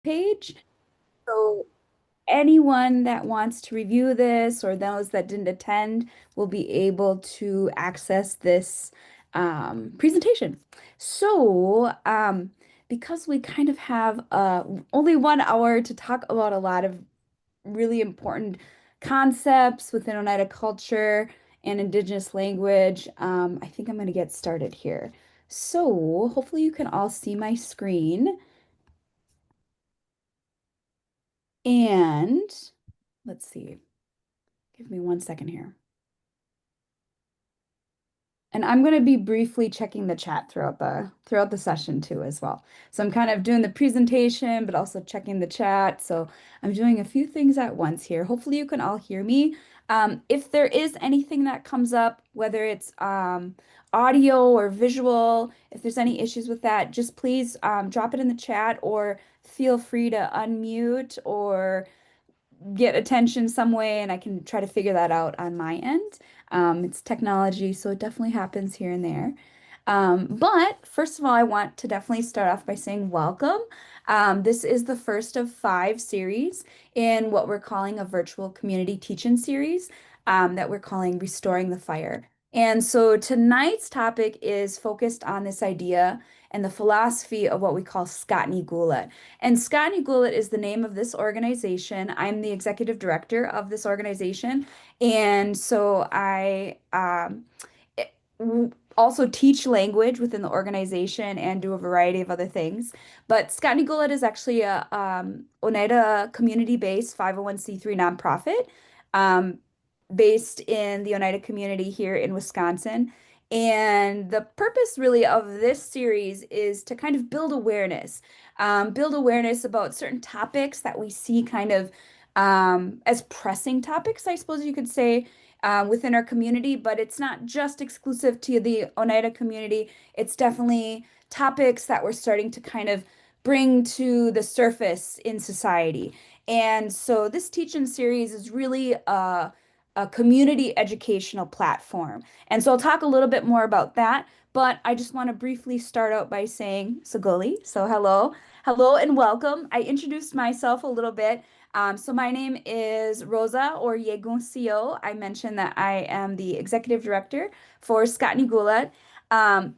page. So anyone that wants to review this or those that didn't attend will be able to access this presentation. So, because we kind of have only 1 hour to talk about a lot of really important concepts within Oneida culture and Indigenous language, I think I'm going to get started here. So, hopefully, you can all see my screen. And let's see. Give me 1 second here. And I'm going to be briefly checking the chat throughout the session too as well. So I'm kind of doing the presentation, but also checking the chat. So I'm doing a few things at once here. Hopefully you can all hear me. If there is anything that comes up, whether it's audio or visual, if there's any issues with that, just please drop it in the chat or feel free to unmute or get attention some way, and I can try to figure that out on my end. It's technology, so it definitely happens here and there. But first of all, I want to definitely start off by saying welcome. This is the first of 5 series in what we're calling a virtual community teach-in series that we're calling Restoring the Fire. And so tonight's topic is focused on this idea and the philosophy of what we call Skaa'nikú. And Skaa'nikú is the name of this organization. I'm the executive director of this organization. And so I also teach language within the organization and do a variety of other things. But Skaa'nikú is actually a Oneida community-based 501(c)(3) nonprofit um, based in the Oneida community here in Wisconsin. And the purpose really of this series is to kind of build awareness about certain topics that we see kind of as pressing topics, I suppose you could say, within our community, but it's not just exclusive to the Oneida community. It's definitely topics that we're starting to kind of bring to the surface in society. And so this teaching series is really a community educational platform. And so I'll talk a little bit more about that, but I just want to briefly start out by saying Sagoli. So hello, hello and welcome. I introduced myself a little bit. So my name is Rosa or Yegun Co. I mentioned that I am the executive director for Skaa'nikú. Um,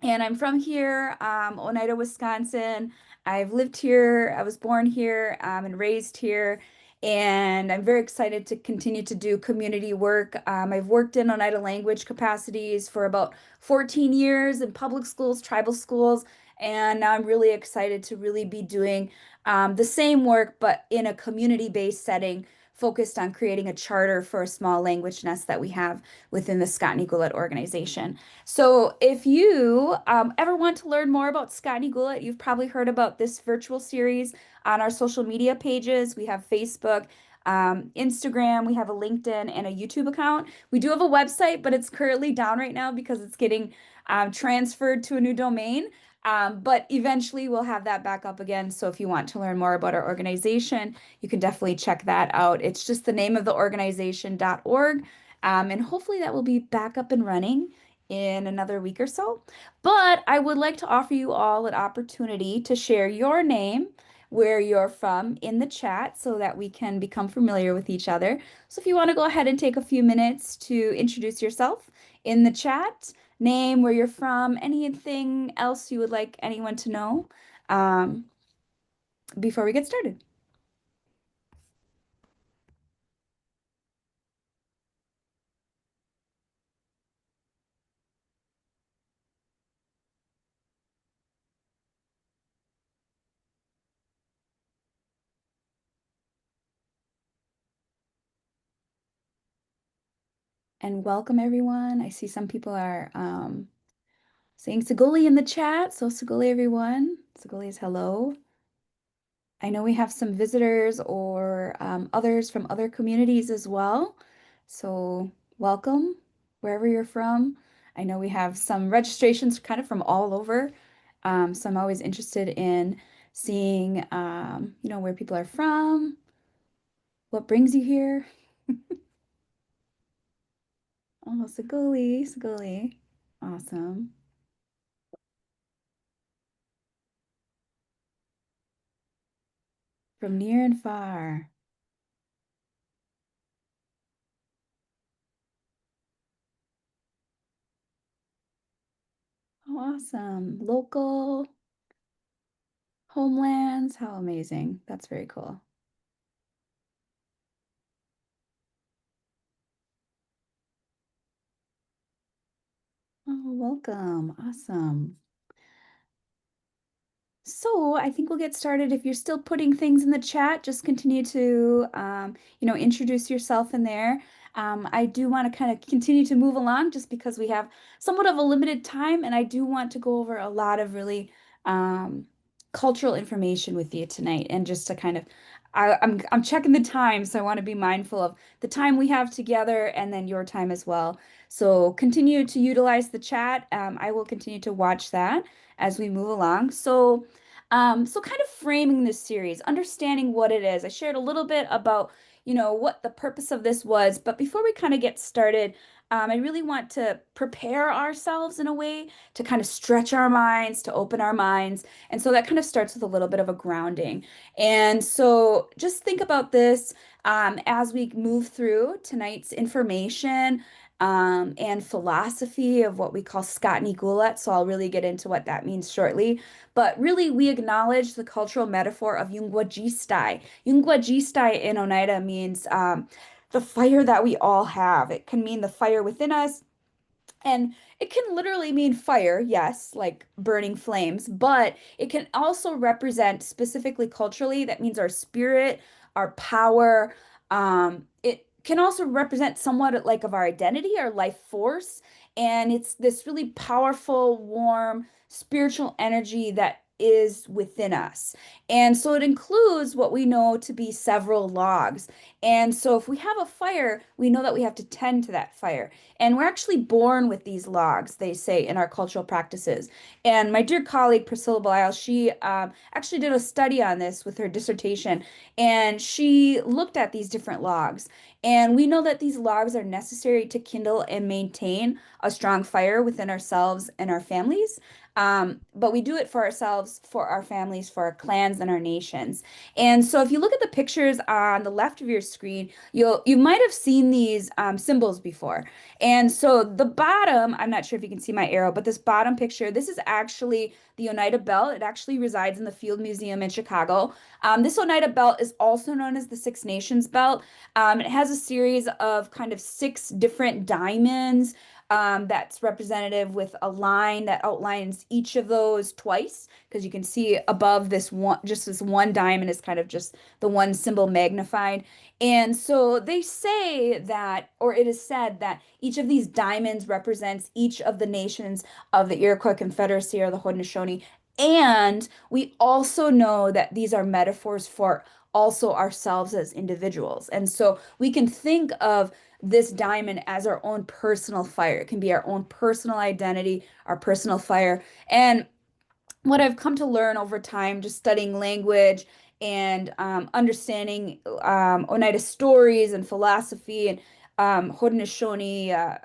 and I'm from here, Oneida, Wisconsin. I've lived here. I was born here, and raised here. And I'm very excited to continue to do community work. I've worked in Oneida language capacities for about 14 years in public schools, tribal schools. And now I'm really excited to really be doing the same work, but in a community-based setting, focused on creating a charter for a small language nest that we have within the Skaa'nikú organization. So if you ever want to learn more about Skaa'nikú, you've probably heard about this virtual series on our social media pages. We have Facebook, Instagram, we have a LinkedIn and a YouTube account. We do have a website, but it's currently down right now because it's getting transferred to a new domain. But eventually we'll have that back up again. So if you want to learn more about our organization, you can definitely check that out. It's just the name of the organization.org. And hopefully that will be back up and running in another week or so. But I would like to offer you all an opportunity to share your name, where you're from in the chat so that we can become familiar with each other. So if you want to go ahead and take a few minutes to introduce yourself in the chat, name, where you're from, anything else you would like anyone to know um, before we get started. And welcome everyone. I see some people are saying Sagoli in the chat. So Sagoli everyone. Sagoli is hello. I know we have some visitors or others from other communities as well. So welcome wherever you're from. I know we have some registrations kind of from all over. So I'm always interested in seeing, where people are from, what brings you here. Oh, Sagoli, Sagoli. Awesome. From near and far. Oh, awesome. Local homelands. How amazing. That's very cool. Oh, welcome. Awesome. So I think we'll get started. If you're still putting things in the chat, just continue to, introduce yourself in there. I do want to kind of continue to move along just because we have somewhat of a limited time, and I do want to go over a lot of really cultural information with you tonight, and just to kind of, I'm checking the time, so I want to be mindful of the time we have together, and then your time as well. So continue to utilize the chat. I will continue to watch that as we move along. So kind of framing this series, understanding what it is. I shared a little bit about, what the purpose of this was, but before we kind of get started, I really want to prepare ourselves in a way to kind of stretch our minds, to open our minds. And so that kind of starts with a little bit of a grounding. And so just think about this as we move through tonight's information and philosophy of what we call Skaa'nikú. So I'll really get into what that means shortly. But really, we acknowledge the cultural metaphor of Yungwa. Yungwa in Oneida means the fire that we all have. It can mean the fire within us, and it can literally mean fire, yes, like burning flames, but it can also represent specifically culturally, that means our spirit, our power. It can also represent somewhat like of our identity, our life force. And it's this really powerful, warm, spiritual energy that is within us. And so it includes what we know to be several logs. And so if we have a fire, we know that we have to tend to that fire. And we're actually born with these logs, they say in our cultural practices. And my dear colleague, Priscilla Belial, she actually did a study on this with her dissertation, and she looked at these different logs. And we know that these logs are necessary to kindle and maintain a strong fire within ourselves and our families. But we do it for ourselves, for our families, for our clans and our nations. And so if you look at the pictures on the left of your screen, you might have seen these symbols before. And so the bottom, I'm not sure if you can see my arrow, but this bottom picture, this is actually the Oneida Belt. It actually resides in the Field Museum in Chicago. This Oneida Belt is also known as the Six Nations Belt. It has a series of kind of six different diamonds that's representative with a line that outlines each of those twice, because you can see above this one, just this one diamond is kind of just the one symbol magnified. And so they say that, or it is said that each of these diamonds represents each of the nations of the Iroquois Confederacy or the Haudenosaunee. And we also know that these are metaphors for also ourselves as individuals. And so we can think of this diamond as our own personal fire. It can be our own personal identity, our personal fire. And what I've come to learn over time, just studying language and understanding Oneida stories and philosophy and Haudenosaunee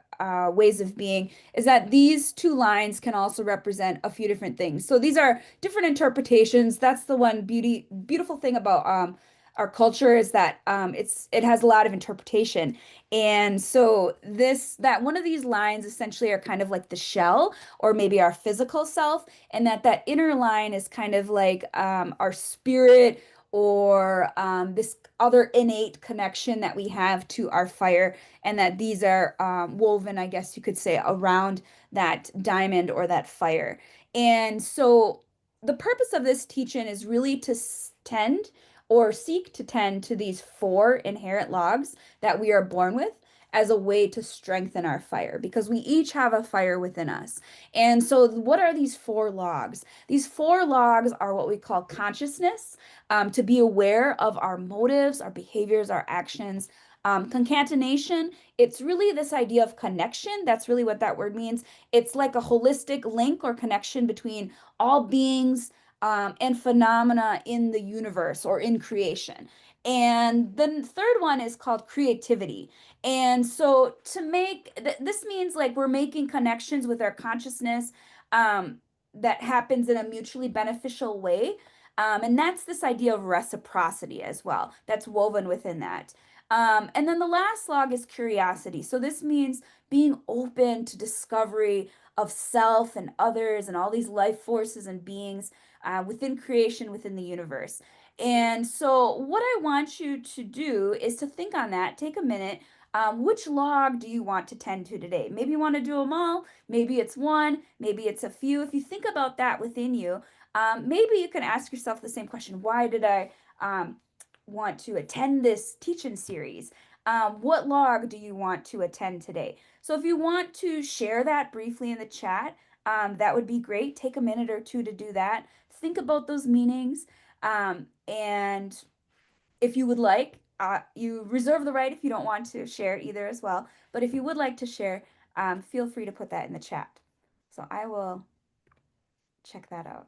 ways of being, is that these two lines can also represent a few different things. So these are different interpretations. That's the one beautiful thing about our culture, is that it has a lot of interpretation. And so that one of these lines essentially are kind of like the shell, or maybe our physical self, and that inner line is kind of like our spirit, or this other innate connection that we have to our fire, and that these are woven, I guess you could say, around that diamond or that fire. And so the purpose of this teaching is really to tend, or seek to tend, to these four inherent logs that we are born with, as a way to strengthen our fire, because we each have a fire within us. And so, what are these four logs? These four logs are what we call consciousness, to be aware of our motives, our behaviors, our actions. Concatenation, it's really this idea of connection. That's really what that word means. It's like a holistic link or connection between all beings and phenomena in the universe or in creation. And the third one is called creativity. And so this means like we're making connections with our consciousness that happens in a mutually beneficial way. And that's this idea of reciprocity as well. That's woven within that. And then the last log is curiosity. So this means being open to discovery of self and others and all these life forces and beings within creation, within the universe. And so, what I want you to do is to think on that, take a minute. Which log do you want to tend to today? Maybe you want to do them all. Maybe it's one. Maybe it's a few. If you think about that within you, maybe you can ask yourself the same question. Why did I want to attend this teaching series? What log do you want to attend today? So if you want to share that briefly in the chat, that would be great. Take a minute or two to do that. Think about those meanings. And if you would like, you reserve the right if you don't want to share either as well. But if you would like to share, feel free to put that in the chat. So I will check that out.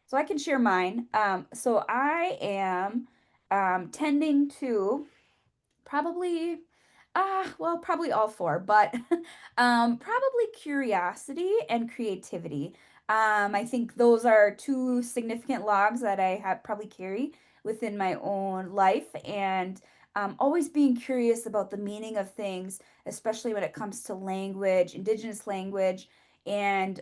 So I can share mine. So I am tending to probably, well, probably all four, but probably curiosity and creativity. I think those are two significant logs that I have probably carry within my own life, and always being curious about the meaning of things, especially when it comes to language, indigenous language, and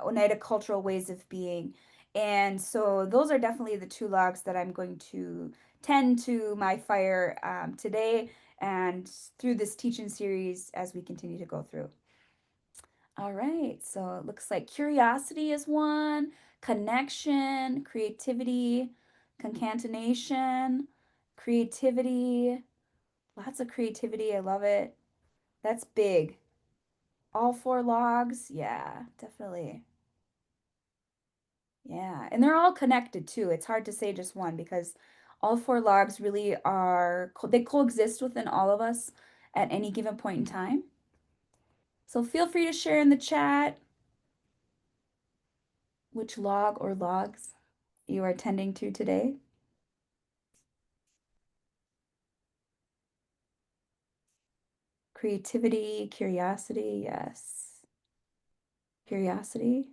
Oneida cultural ways of being. And so those are definitely the two logs that I'm going to tend to my fire today and through this teaching series as we continue to go through. All right, so it looks like curiosity is one, connection, creativity, concatenation, creativity, lots of creativity. I love it. That's big. All four logs, yeah, definitely. Yeah, and they're all connected too. It's hard to say just one because all four logs really are, they coexist within all of us at any given point in time. So feel free to share in the chat which log or logs you are tending to today. Creativity, curiosity, yes. Curiosity.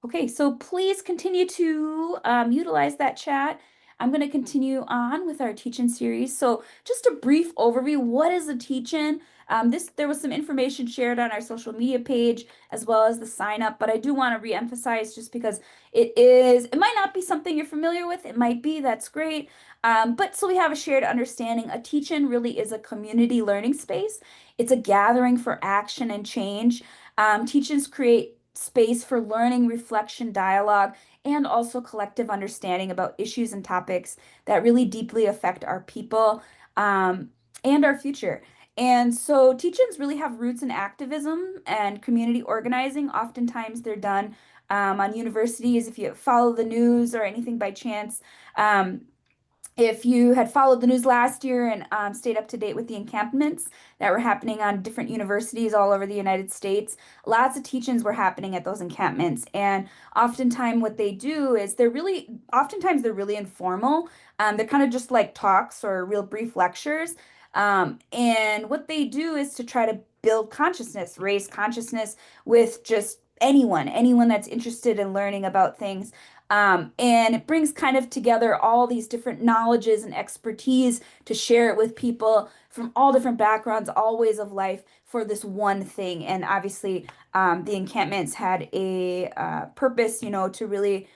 Okay, so please continue to utilize that chat. I'm going to continue on with our teaching series. So just a brief overview, what is a teaching? There was some information shared on our social media page as well as the sign up, but I do want to reemphasize just because it might not be something you're familiar with. It might be, that's great. But so we have a shared understanding. A teaching really is a community learning space. It's a gathering for action and change. Teachings create space for learning, reflection, dialogue, and also collective understanding about issues and topics that really deeply affect our people and our future. And so teachings really have roots in activism and community organizing. Oftentimes they're done on universities. If you follow the news or anything by chance, if you had followed the news last year and stayed up to date with the encampments that were happening on different universities all over the United States, lots of teachings were happening at those encampments. And oftentimes, what they do is oftentimes they're really informal. They're kind of just like talks or real brief lectures. And what they do is to try to build consciousness, raise consciousness with just anyone that's interested in learning about things. And it brings kind of together all these different knowledges and expertise to share it with people from all different backgrounds, all ways of life for this one thing. And obviously, the encampments had a purpose, to really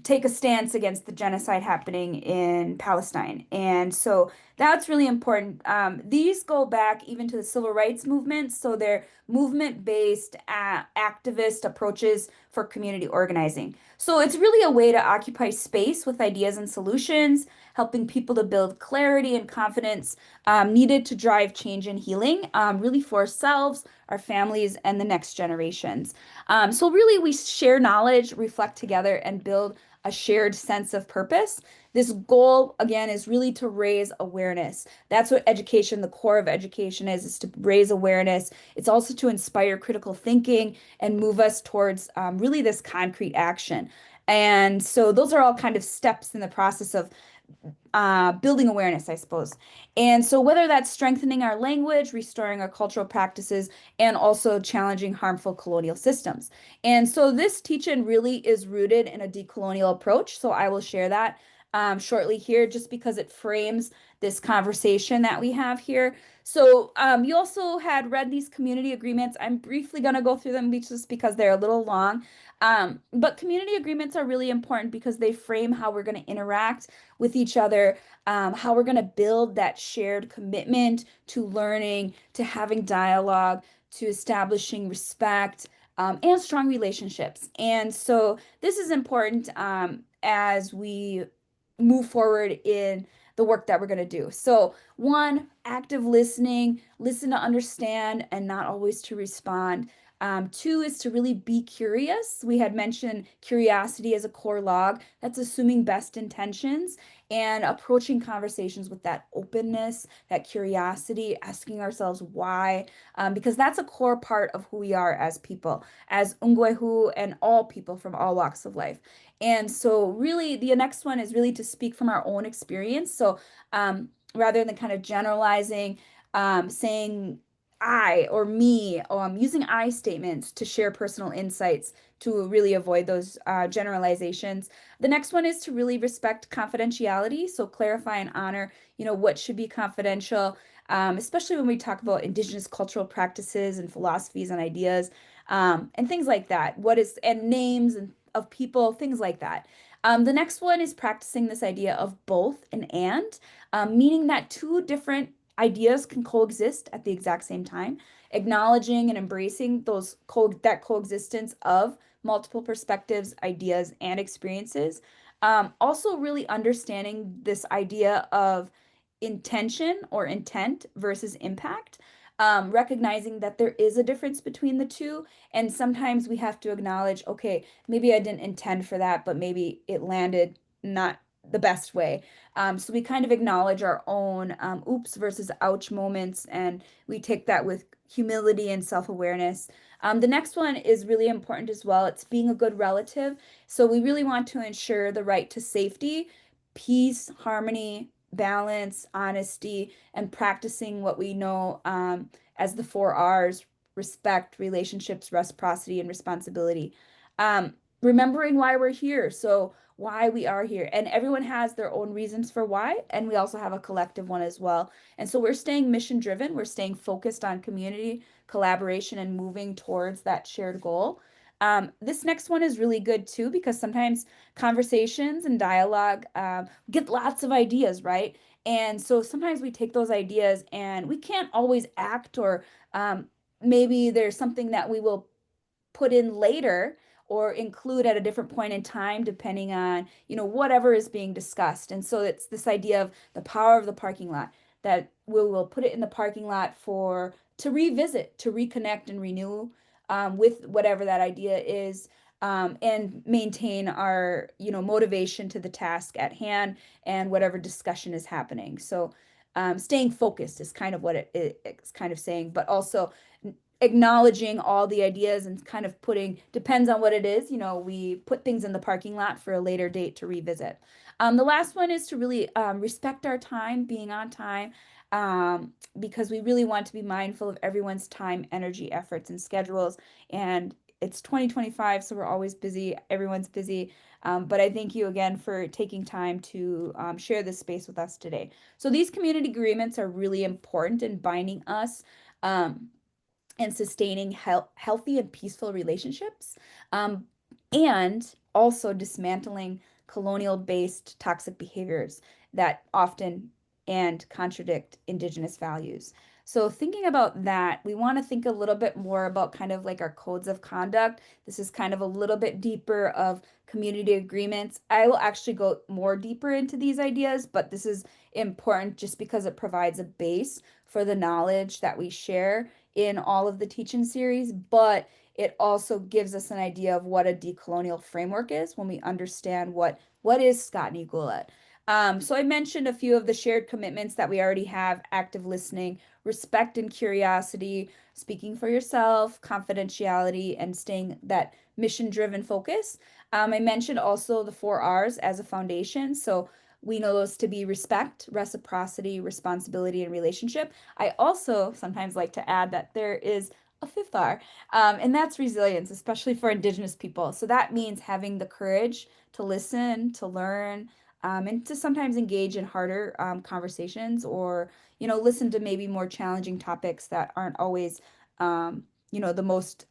take a stance against the genocide happening in Palestine. And so that's really important. These go back even to the civil rights movement. So they're movement-based activist approaches for community organizing. So it's really a way to occupy space with ideas and solutions, helping people to build clarity and confidence needed to drive change and healing, really for ourselves, our families, and the next generations. So really, we share knowledge, reflect together, and build a shared sense of purpose. This goal, again, is really to raise awareness. That's what education, the core of education is to raise awareness. It's also to inspire critical thinking and move us towards really this concrete action. And so those are all kind of steps in the process of building awareness, I suppose. And so, whether that's strengthening our language, restoring our cultural practices, and also challenging harmful colonial systems. And so, this teaching really is rooted in a decolonial approach. So, I will share that shortly here just because it frames this conversation that we have here. So, you also had read these community agreements. I'm briefly going to go through them just because they're a little long. But community agreements are really important because they frame how we're going to interact with each other, how we're going to build that shared commitment to learning, to having dialogue, to establishing respect, and strong relationships. And so this is important as we move forward in the work that we're going to do. So, one, active listening, listen to understand and not always to respond. Two is to really be curious. We had mentioned curiosity as a core log. That's assuming best intentions and approaching conversations with that openness, that curiosity, asking ourselves why, because that's a core part of who we are as people, as Ungwehu and all people from all walks of life. And so, really, the next one is really to speak from our own experience. So, rather than kind of generalizing, saying I or me, using I statements to share personal insights to really avoid those generalizations. The next one is to really respect confidentiality. So clarify and honor, what should be confidential, especially when we talk about indigenous cultural practices and philosophies and ideas, and things like that. And names and of people, things like that. The next one is practicing this idea of both and, meaning that two different ideas can coexist at the exact same time, acknowledging and embracing that coexistence of multiple perspectives, ideas, and experiences. Also, really understanding this idea of intention or intent versus impact, recognizing that there is a difference between the two. And sometimes we have to acknowledge, okay, maybe I didn't intend for that, but maybe it landed not the best way. So we kind of acknowledge our own oops versus ouch moments, and we take that with humility and self-awareness. The next one is really important as well. It's being a good relative. So we really want to ensure the right to safety, peace, harmony, balance, honesty, and practicing what we know as the four R's: respect, relationships, reciprocity, and responsibility. Remembering why we're here. So why we are here. And everyone has their own reasons for why. And we also have a collective one as well. And so we're staying mission driven. We're staying focused on community collaboration and moving towards that shared goal. This next one is really good too, because sometimes conversations and dialogue get lots of ideas, right? And so sometimes we take those ideas and we can't always act, or maybe there's something that we will put in later or include at a different point in time depending on whatever is being discussed. And so it's this idea of the power of the parking lot, that we will put it in the parking lot for to revisit, to reconnect and renew with whatever that idea is, and maintain our motivation to the task at hand and whatever discussion is happening. So staying focused is kind of what it's kind of saying, but also acknowledging all the ideas and kind of depends on what it is, we put things in the parking lot for a later date to revisit. The last one is to really respect our time, being on time, because we really want to be mindful of everyone's time, energy, efforts, and schedules. And it's 2025, so we're always busy. Everyone's busy. But I thank you again for taking time to share this space with us today. So these community agreements are really important in binding us. And sustaining healthy and peaceful relationships, um, and also dismantling colonial-based toxic behaviors that often and contradict Indigenous values. So, thinking about that, we want to think a little bit more about kind of like our codes of conduct. This is kind of a little bit deeper of community agreements. I will actually go more deeper into these ideas, but this is important just because it provides a base for the knowledge that we share in all of the teaching series, but it also gives us an idea of what a decolonial framework is when we understand what is Skaa'nikú. So I mentioned a few of the shared commitments that we already have: active listening, respect and curiosity, speaking for yourself, confidentiality, and staying that mission-driven focus. I mentioned also the four R's as a foundation. So we know those to be respect, reciprocity, responsibility, and relationship. I also sometimes like to add that there is a fifth R, and that's resilience, especially for Indigenous people. So that means having the courage to listen, to learn, and to sometimes engage in harder conversations, or listen to maybe more challenging topics that aren't always the most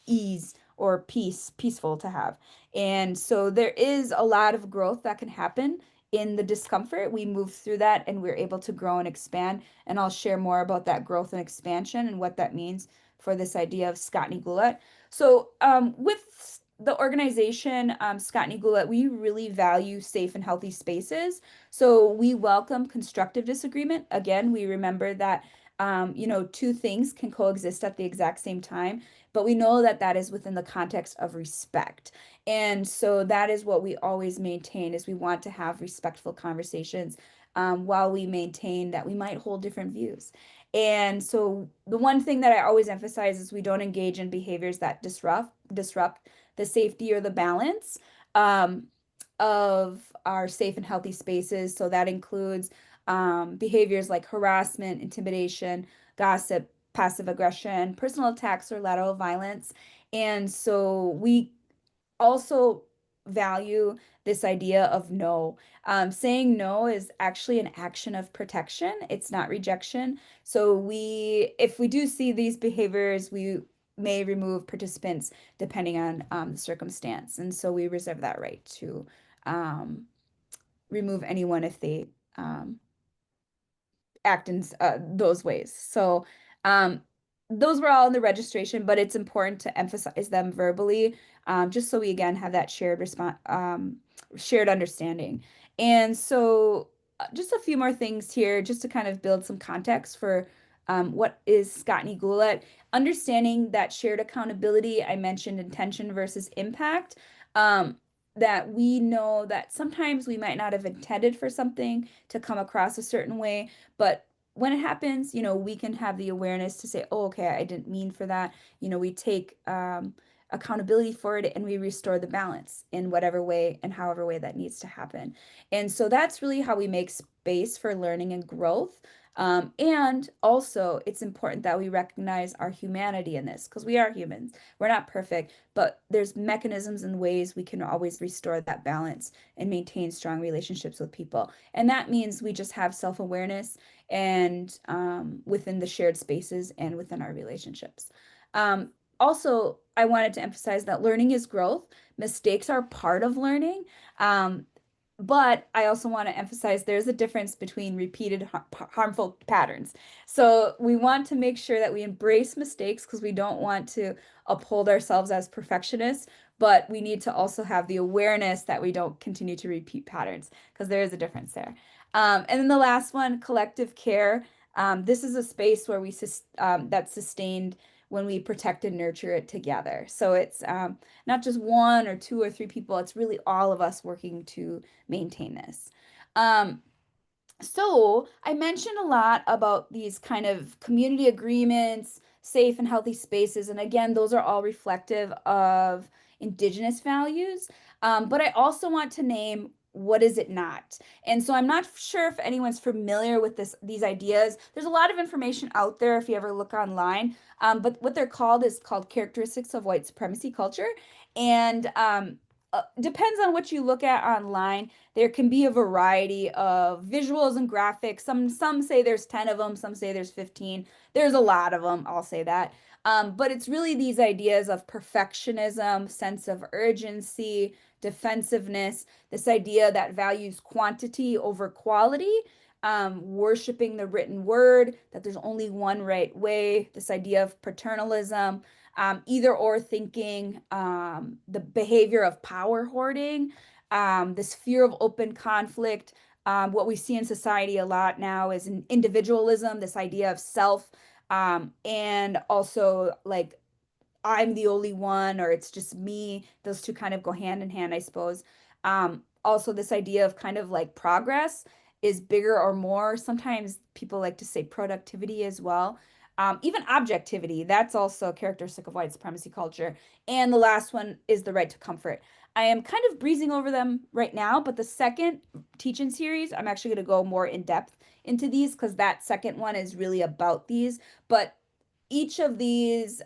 ease or peaceful to have. And so there is a lot of growth that can happen in the discomfort. We move through that and we're able to grow and expand. And I'll share more about that growth and expansion and what that means for this idea of Skaa'nikú. So with the organization Skaa'nikú, we really value safe and healthy spaces. So we welcome constructive disagreement. Again, we remember that two things can coexist at the exact same time, but we know that that is within the context of respect. And so that is what we always maintain is we want to have respectful conversations while we maintain that we might hold different views. And so the one thing that I always emphasize is we don't engage in behaviors that disrupt the safety or the balance um, of our safe and healthy spaces. So that includes behaviors like harassment, intimidation, gossip, passive aggression, personal attacks, or lateral violence. And so we also value this idea of no. Saying no is actually an action of protection. It's not rejection. So if we do see these behaviors, we may remove participants depending on the circumstance. And so we reserve that right to um, remove anyone if they um, act in those ways. So um, those were all in the registration, but it's important to emphasize them verbally, just so we again have that shared understanding. And so just a few more things here, just to kind of build some context for what is Skaa'nikú. Understanding that shared accountability, I mentioned intention versus impact. Um, that we know that sometimes we might not have intended for something to come across a certain way, but when it happens, we can have the awareness to say, oh, okay, I didn't mean for that. We take accountability for it and we restore the balance in whatever way and however way that needs to happen. And so that's really how we make space for learning and growth. And also, it's important that we recognize our humanity in this because we are humans. We're not perfect, but there's mechanisms and ways we can always restore that balance and maintain strong relationships with people. And that means we just have self-awareness and within the shared spaces and within our relationships. Um, Also, I wanted to emphasize that learning is growth. Mistakes are part of learning. Um, but I also want to emphasize there's a difference between repeated harmful patterns. So we want to make sure that we embrace mistakes because we don't want to uphold ourselves as perfectionists, but we need to also have the awareness that we don't continue to repeat patterns because there is a difference there. And then the last one, collective care. This is a space where that's sustained when we protect and nurture it together. So it's not just one or two or three people, it's really all of us working to maintain this. Um, so I mentioned a lot about these kind of community agreements, safe and healthy spaces. And again, those are all reflective of Indigenous values. But I also want to name what is it not. And so I'm not sure if anyone's familiar with these ideas. There's a lot of information out there if you ever look online. But what they're called is called characteristics of white supremacy culture. And depends on what you look at online. There can be a variety of visuals and graphics. Some say there's 10 of them, some say there's 15. There's a lot of them, I'll say that. But it's really these ideas of perfectionism, sense of urgency, defensiveness, this idea that values quantity over quality, worshiping the written word, that there's only one right way, this idea of paternalism, either or thinking, the behavior of power hoarding, this fear of open conflict. What we see in society a lot now is an individualism, this idea of self, and also like I'm the only one or it's just me. Those two kind of go hand in hand, I suppose. Also, this idea of kind of like progress is bigger or more. Sometimes people like to say productivity as well. Even objectivity, that's also a characteristic of white supremacy culture. And the last one is the right to comfort. I am kind of breezing over them right now, but the second teaching series, I'm actually going to go more in depth into these because that second one is really about these. But each of these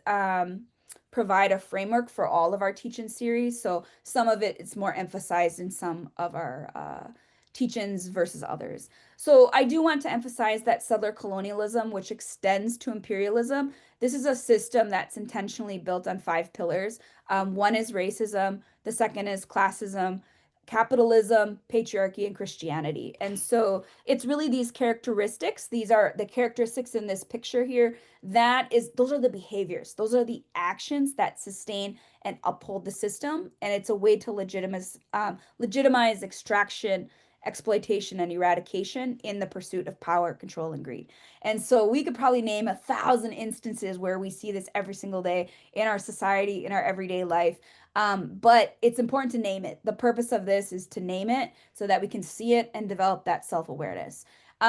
provide a framework for all of our teaching series. So some of it is more emphasized in some of our teachings versus others. So I do want to emphasize that settler colonialism, which extends to imperialism, this is a system that's intentionally built on five pillars. One is racism, the second is classism, capitalism, patriarchy, and Christianity. And so it's really these characteristics. These are the characteristics in this picture here. Those are the behaviors, those are the actions that sustain and uphold the system. And it's a way to legitimize extraction, exploitation, and eradication in the pursuit of power, control, and greed. And so we could probably name 1,000 instances where we see this every single day in our society, in our everyday life. But it's important to name it. The purpose of this is to name it so that we can see it and develop that self-awareness.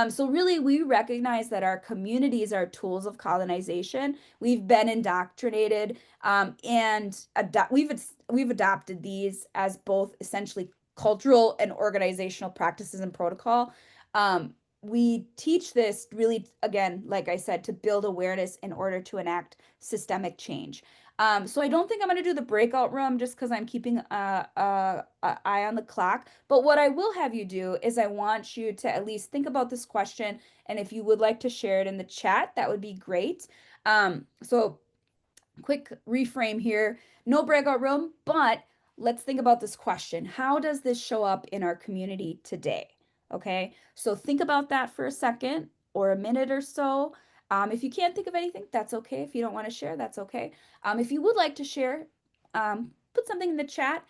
So really, we recognize that our communities are tools of colonization. We've been indoctrinated, and we've adopted these as both essentially cultural and organizational practices and protocol. We teach this really, again, like I said, to build awareness in order to enact systemic change. So I don't think I'm going to do the breakout room just because I'm keeping a eye on the clock. But what I will have you do is I want you to at least think about this question, and if you would like to share it in the chat, that would be great. So quick reframe here, no breakout room, but let's think about this question. How does this show up in our community today? Okay, so think about that for a second or a minute or so. If you can't think of anything, that's okay. If you don't want to share, that's okay. If you would like to share, put something in the chat.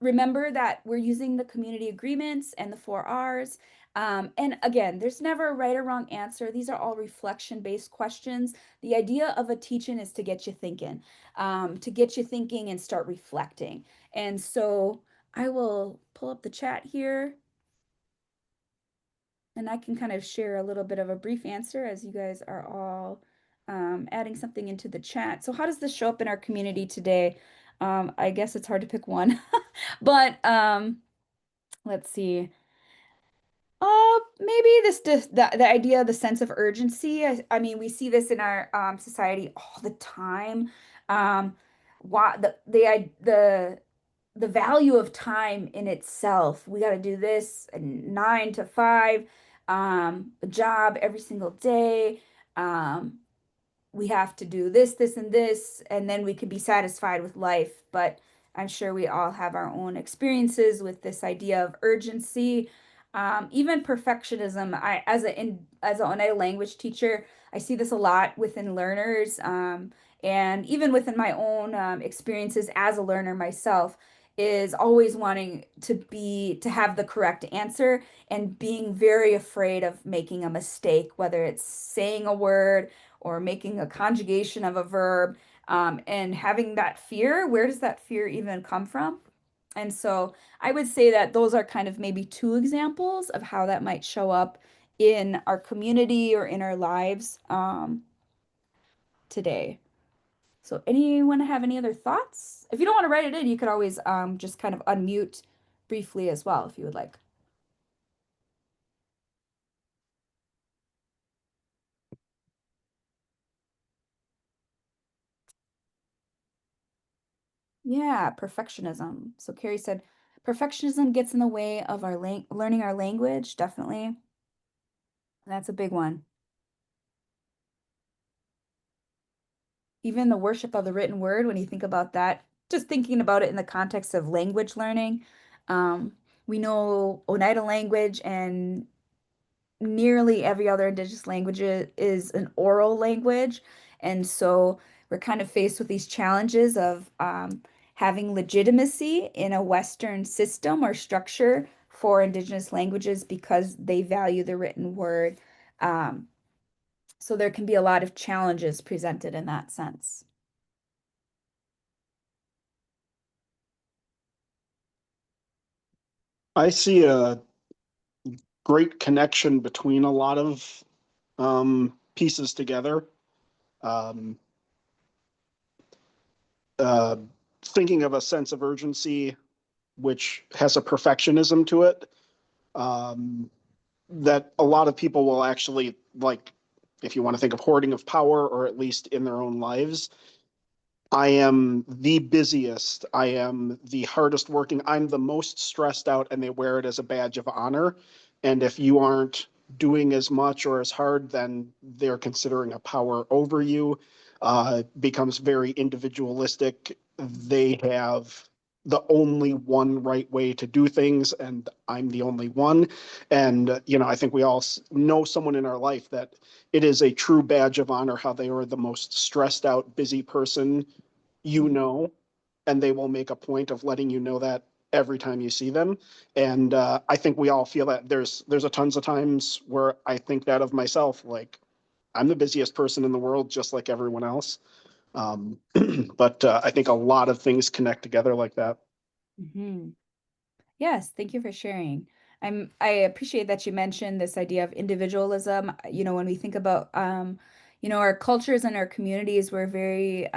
Remember that we're using the community agreements and the 4 Rs. And again, there's never a right or wrong answer. These are all reflection-based questions. The idea of a teaching is to get you thinking, and start reflecting. And so I will pull up the chat here, and I can kind of share a little bit of a brief answer as you guys are all adding something into the chat. So how does this show up in our community today? I guess it's hard to pick one, but let's see. Maybe the idea of the sense of urgency. I mean, we see this in our society all the time. Why the value of time in itself. We got to do this 9 to 5, a job every single day. We have to do this, this, and this, and then we could be satisfied with life. But I'm sure we all have our own experiences with this idea of urgency, even perfectionism. As an Oneida language teacher, I see this a lot within learners, and even within my own experiences as a learner myself. Is always wanting to have the correct answer and being very afraid of making a mistake, whether it's saying a word or making a conjugation of a verb, and having that fear. Where does that fear even come from? And so I would say that those are kind of maybe two examples of how that might show up in our community or in our lives today. So anyone have any other thoughts? If you don't want to write it in, you could always just kind of unmute briefly as well if you would like. Yeah, perfectionism. So Carrie said, perfectionism gets in the way of our learning our language, definitely. That's a big one. Even the worship of the written word, when you think about that, just thinking about it in the context of language learning, um, we know Oneida language and nearly every other indigenous language is an oral language. And so we're kind of faced with these challenges of having legitimacy in a Western system or structure for indigenous languages because they value the written word. Um, so there can be a lot of challenges presented in that sense. I see a great connection between a lot of pieces together. Um, uh, thinking of a sense of urgency which has a perfectionism to it, um, that a lot of people will actually like, if you want to think of hoarding of power, or at least in their own lives. I am the busiest. I am the hardest working. I'm the most stressed out, and they wear it as a badge of honor. And if you aren't doing as much or as hard, then they're considering a power over you. Becomes very individualistic. They have the only one right way to do things, and I'm the only one. And, I think we all know someone in our life that it is a true badge of honor how they are the most stressed out, busy person, and they will make a point of letting you know that every time you see them. And I think we all feel that. There's a tons of times where I think that of myself, like I'm the busiest person in the world, just like everyone else. Um, but I think a lot of things connect together like that. Mhm. Yes, thank you for sharing. I appreciate that you mentioned this idea of individualism. When we think about our cultures and our communities, we're very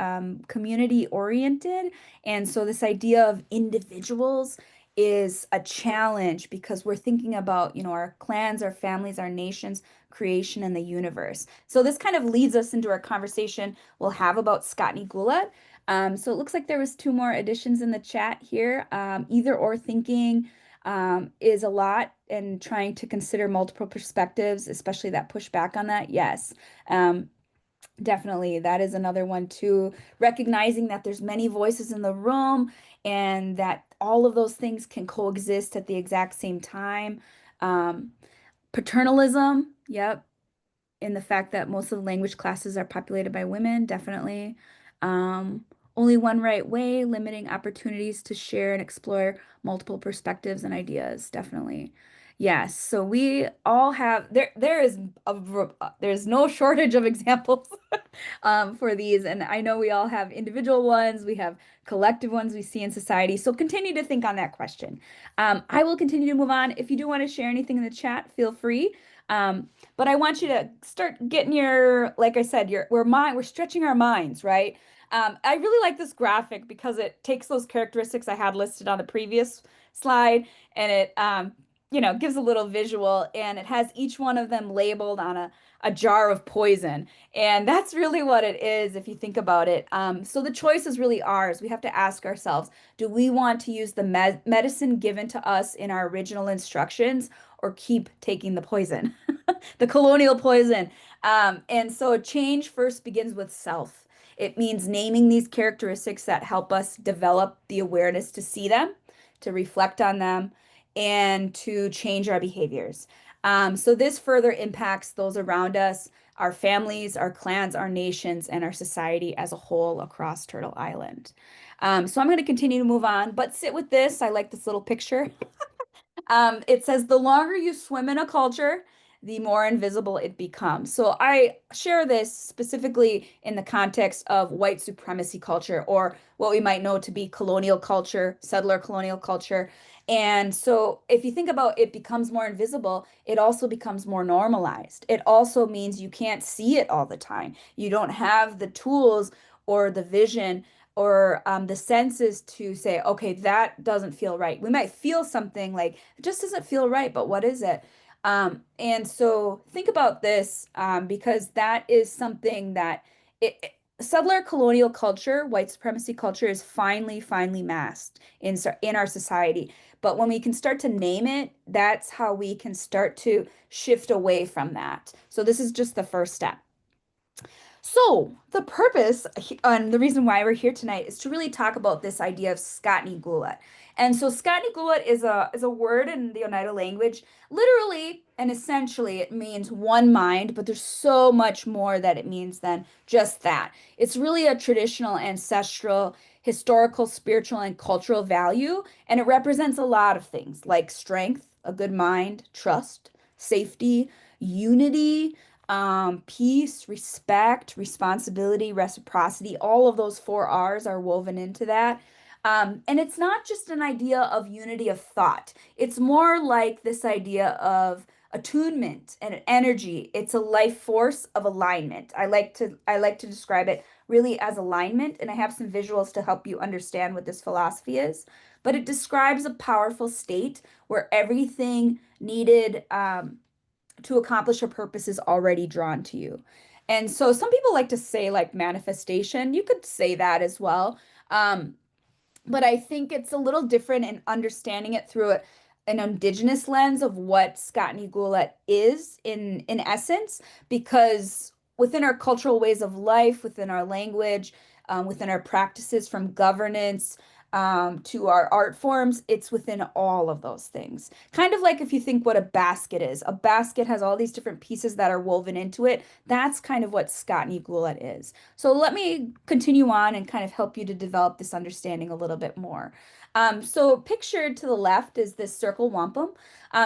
community oriented. And so this idea of individuals is a challenge because we're thinking about, our clans, our families, our nations, creation, and the universe. So this kind of leads us into our conversation we'll have about Skaa'nikú. So it looks like there was two more additions in the chat here. Either or thinking is a lot, and trying to consider multiple perspectives, especially that push back on that. Yes, um, definitely. That is another one too. Recognizing that there's many voices in the room and that all of those things can coexist at the exact same time. Um, Paternalism, yep, in the fact that most of the language classes are populated by women, definitely. Um, Only one right way, limiting opportunities to share and explore multiple perspectives and ideas, definitely. Yes, so we all have there's no shortage of examples for these, and I know we all have individual ones, we have collective ones we see in society. So continue to think on that question. I will continue to move on. If you do want to share anything in the chat, feel free. But I want you to start getting like I said, we're stretching our minds, right? I really like this graphic because it takes those characteristics I had listed on the previous slide, and it gives a little visual, and it has each one of them labeled on a jar of poison. And that's really what it is if you think about it. So the choice is really ours. We have to ask ourselves, do we want to use the medicine given to us in our original instructions, or keep taking the poison, the colonial poison? And so change first begins with self. It means naming these characteristics that help us develop the awareness to see them, to reflect on them, and to change our behaviors. So this further impacts those around us, our families, our clans, our nations, and our society as a whole across Turtle Island. So I'm going to continue to move on, but sit with this. I like this little picture. It says the longer you swim in a culture, the more invisible it becomes. So I share this specifically in the context of white supremacy culture, or what we might know to be colonial culture, settler colonial culture. And so if you think about it becomes more invisible, it also becomes more normalized. It also means you can't see it all the time. You don't have the tools or the vision or the senses to say, okay, that doesn't feel right. We might feel something like it just doesn't feel right, but what is it? And so think about this, because that is something that settler colonial culture, white supremacy culture is finely masked in our society. But when we can start to name it, that's how we can start to shift away from that. So this is just the first step. So, the purpose and the reason why we're here tonight is to really talk about this idea of Skaa'nikú. And so, Skaa'nikú is a word in the Oneida language. Literally and essentially, it means one mind, but there's so much more that it means than just that. It's really a traditional, ancestral, historical, spiritual, and cultural value, and it represents a lot of things like strength, a good mind, trust, safety, unity, peace, respect, responsibility, reciprocity, all of those four R's are woven into that. And it's not just an idea of unity of thought. It's more like this idea of attunement and energy. It's a life force of alignment. I like to describe it really as alignment, and I have some visuals to help you understand what this philosophy is. But it describes a powerful state where everything needed to accomplish a purpose is already drawn to you. And so some people like to say like manifestation. You could say that as well. Um, but I think it's a little different in understanding it through an indigenous lens of what Skaa'nikú is in essence, because within our cultural ways of life, within our language, within our practices from governance to our art forms, it's within all of those things. Kind of like if you think what a basket has all these different pieces that are woven into it. That's kind of what Skaa'nikú is. So let me continue on and kind of help you to develop this understanding a little bit more. So pictured to the left is this circle wampum.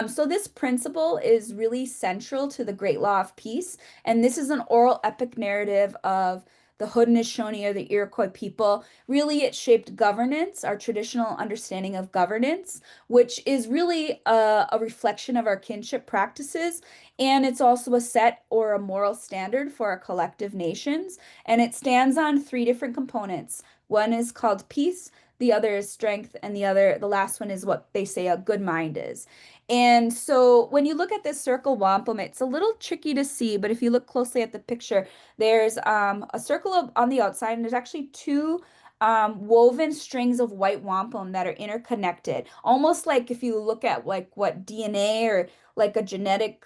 So this principle is really central to the Great Law of Peace, and this is an oral epic narrative of the Haudenosaunee or the Iroquois people. Really, it shaped governance, our traditional understanding of governance, which is really a reflection of our kinship practices. And it's also a set or a moral standard for our collective nations. And it stands on three different components. One is called peace, the other is strength, and the last one is what they say a good mind is. And so when you look at this circle wampum, it's a little tricky to see, but if you look closely at the picture, there's a circle on the outside, and there's actually two woven strings of white wampum that are interconnected. Almost like if you look at like what DNA or like a genetic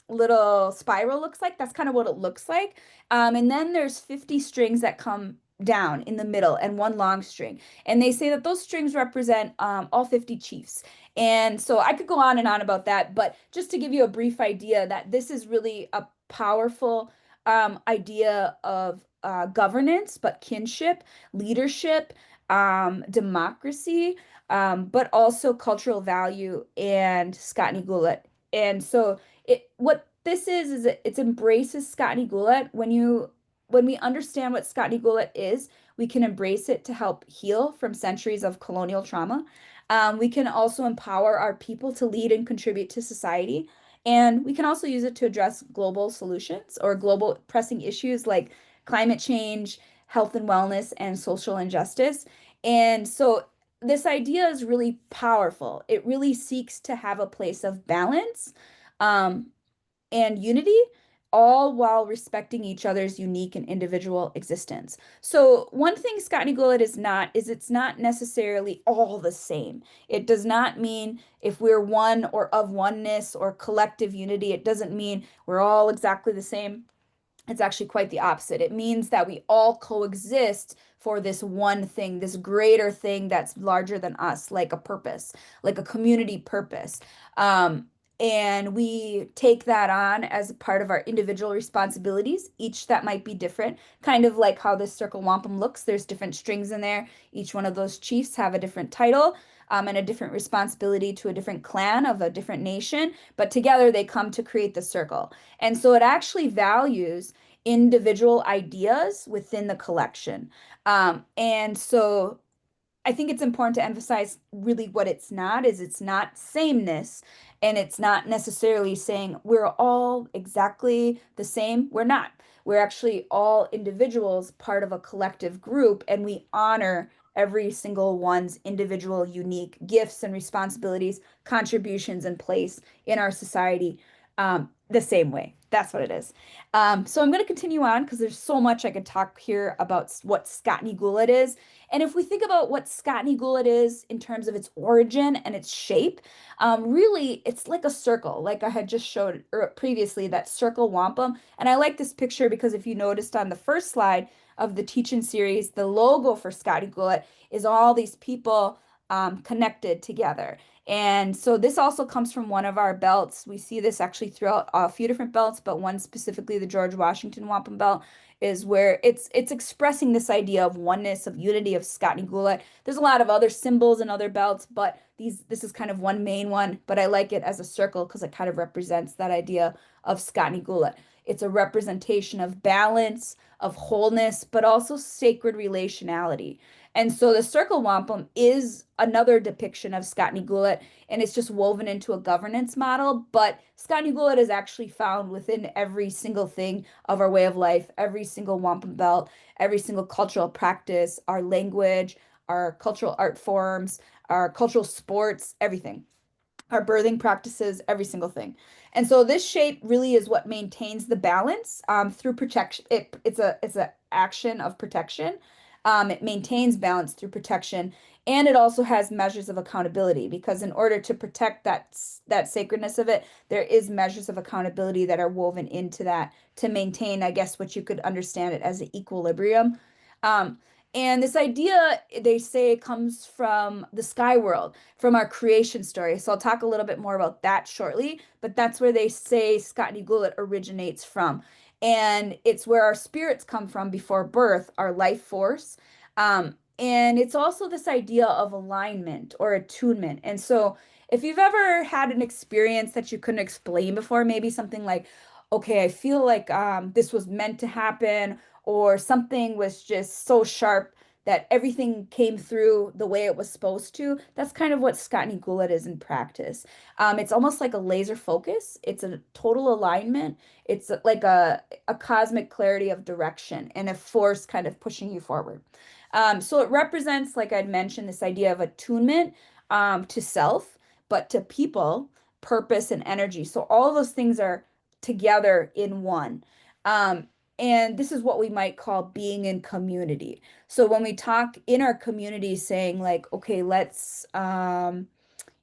little spiral looks like, that's kind of what it looks like. And then there's 50 strings that come down in the middle and one long string. And they say that those strings represent all 50 chiefs. And so I could go on and on about that, but just to give you a brief idea that this is really a powerful idea of governance, but kinship, leadership, democracy, but also cultural value and Skaa'nikú. And so what this is it embraces Skaa'nikú. When we understand what Skaa'nikú is, we can embrace it to help heal from centuries of colonial trauma. We can also empower our people to lead and contribute to society. And we can also use it to address global solutions or global pressing issues like climate change, health and wellness, and social injustice. And so this idea is really powerful. It really seeks to have a place of balance um, and unity, all while respecting each other's unique and individual existence. So one thing Skaa'nikú is it's not necessarily all the same. It does not mean if we're one or of oneness or collective unity, it doesn't mean we're all exactly the same. It's actually quite the opposite. It means that we all coexist for this one thing, this greater thing that's larger than us, like a purpose, like a community purpose. Um, and we take that on as a part of our individual responsibilities, each that might be different, kind of like how this circle wampum looks. There's different strings in there. Each one of those chiefs have a different title. And a different responsibility to a different clan of a different nation, but together they come to create the circle. And so it actually values individual ideas within the collection. And so I think it's important to emphasize really what it's not sameness, and it's not necessarily saying we're all exactly the same. We're not. We're actually all individuals, part of a collective group, and we honor every single one's individual unique gifts and responsibilities, contributions and place in our society the same way. That's what it is. So I'm going to continue on because there's so much I could talk here about what Skaa'nikú is. And if we think about what Skaa'nikú is in terms of its origin and its shape, really it's like a circle, like I had just showed previously, that circle wampum. And I like this picture because if you noticed on the first slide of the teaching series, the logo for Skaa'nikú is all these people connected together. And so this also comes from one of our belts. We see this actually throughout a few different belts, but one specifically, the George Washington wampum belt, is where it's expressing this idea of oneness, of unity, of Skaa'nikú. There's a lot of other symbols and other belts, but this is kind of one main one. But I like it as a circle because it kind of represents that idea of Skaa'nikú. It's a representation of balance, of wholeness, but also sacred relationality. And so the circle wampum is another depiction of Skaa'nikú, and it's just woven into a governance model. But Skaa'nikú is actually found within every single thing of our way of life, every single wampum belt, every single cultural practice, our language, our cultural art forms, our cultural sports, everything, our birthing practices, every single thing. And so this shape really is what maintains the balance through protection. It's a action of protection. It maintains balance through protection, and it also has measures of accountability because in order to protect that sacredness of it, there is measures of accountability that are woven into that to maintain, I guess, what you could understand it as an equilibrium. Um, and this idea, they say, comes from the sky world, from our creation story. So I'll talk a little bit more about that shortly, but that's where they say Skaa'nikú originates from. And it's where our spirits come from before birth, our life force. And it's also this idea of alignment or attunement. And so if you've ever had an experience that you couldn't explain before, maybe something like, okay, I feel like this was meant to happen, or something was just so sharp that everything came through the way it was supposed to. That's kind of what Skaa'nikú is in practice. It's almost like a laser focus. It's a total alignment. It's like a cosmic clarity of direction and a force kind of pushing you forward. So it represents, like I'd mentioned, this idea of attunement to self, but to people, purpose, and energy. So all those things are together in one. Um, and this is what we might call being in community. So when we talk in our community, saying like, okay, let's have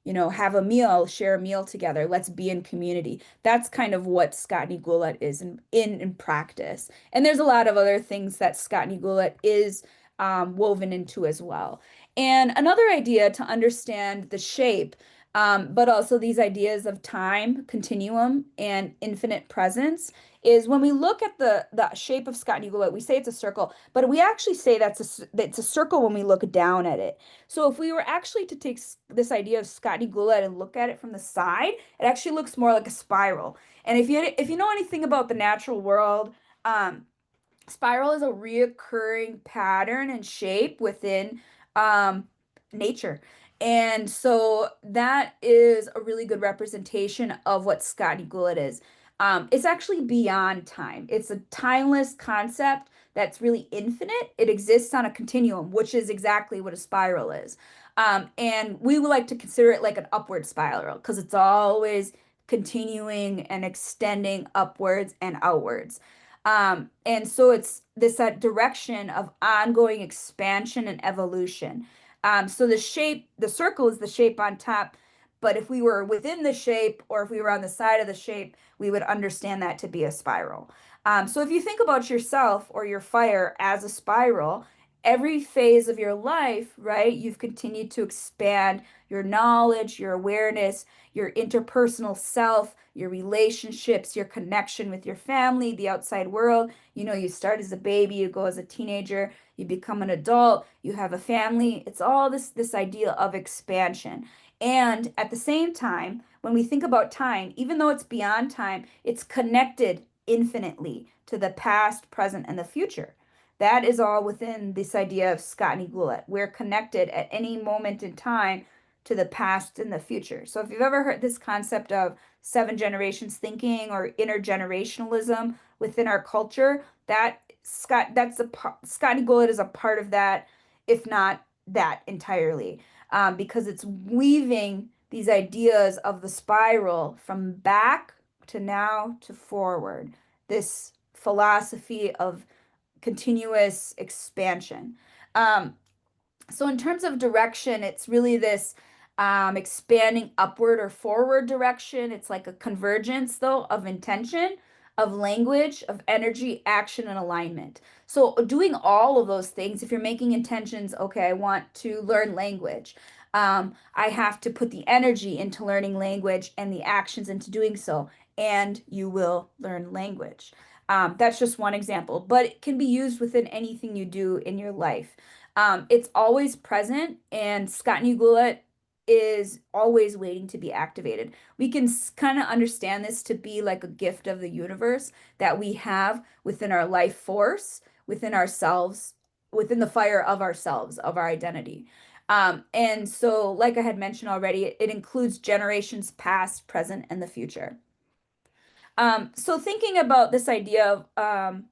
a meal, share a meal together, let's be in community. That's kind of what Skaa'nikú is in practice. And there's a lot of other things that Skaa'nikú is woven into as well. And another idea to understand the shape, but also these ideas of time, continuum, and infinite presence is when we look at the shape of Skaa'nikú, we say it's a circle, but we actually say it's a circle when we look down at it. So if we were actually to take this idea of Skaa'nikú and look at it from the side, it actually looks more like a spiral. And if you know anything about the natural world, um, spiral is a reoccurring pattern and shape within um, nature. And so that is a really good representation of what Skaa'nikú is. It's actually beyond time. It's a timeless concept that's really infinite. It exists on a continuum, which is exactly what a spiral is. And we would like to consider it like an upward spiral because it's always continuing and extending upwards and outwards. And so it's this direction of ongoing expansion and evolution. So the circle is the shape on top, but if we were within the shape or if we were on the side of the shape, we would understand that to be a spiral. So if you think about yourself or your fire as a spiral, every phase of your life, right, you've continued to expand your knowledge, your awareness, your interpersonal self, your relationships, your connection with your family, the outside world. You start as a baby, you go as a teenager, you become an adult, you have a family. It's all this idea of expansion. And at the same time, when we think about time, even though it's beyond time, it's connected infinitely to the past, present, and the future. That is all within this idea of Skaa'nikú. We're connected at any moment in time to the past and the future. So if you've ever heard this concept of seven generations thinking or intergenerationalism within our culture, Skaa'nikú is a part of that, if not that entirely, because it's weaving these ideas of the spiral from back to now to forward. This philosophy of continuous expansion. Um, so in terms of direction, it's really this expanding upward or forward direction. It's like a convergence, though, of intention, of language, of energy, action, and alignment. So doing all of those things, if you're making intentions, okay, I want to learn language. I have to put the energy into learning language and the actions into doing so, and you will learn language. That's just one example, but it can be used within anything you do in your life. It's always present, and Skaa'nikú is always waiting to be activated. We can kind of understand this to be like a gift of the universe that we have within our life force, within ourselves, within the fire of ourselves, of our identity. And so, like I had mentioned already, it includes generations past, present, and the future. So thinking about this idea of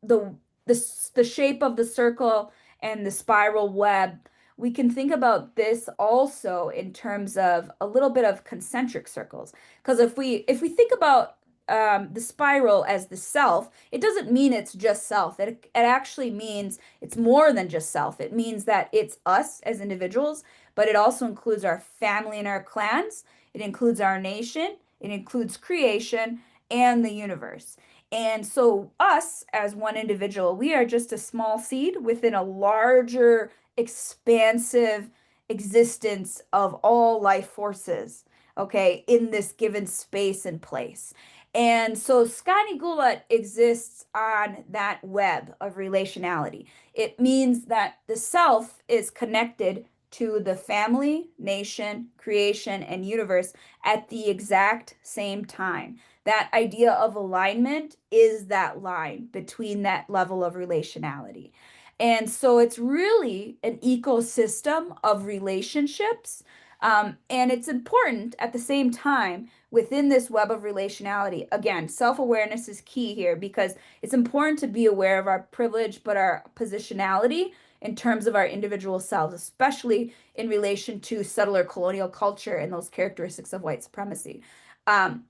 the the shape of the circle and the spiral web, we can think about this also in terms of a little bit of concentric circles. Because if we think about the spiral as the self, it doesn't mean it's just self. It actually means it's more than just self. It means that it's us as individuals, but it also includes our family and our clans. It includes our nation. It includes creation and the universe. And so, us as one individual, we are just a small seed within a larger, expansive existence of all life forces, okay, in this given space and place. And so, Skaa'nikú exists on that web of relationality. It means that the self is connected to the family, nation, creation, and universe at the exact same time. That idea of alignment is that line between that level of relationality. And so it's really an ecosystem of relationships. And it's important at the same time within this web of relationality. Again, self-awareness is key here because it's important to be aware of our privilege, but our positionality in terms of our individual selves, especially in relation to settler colonial culture and those characteristics of white supremacy. Um,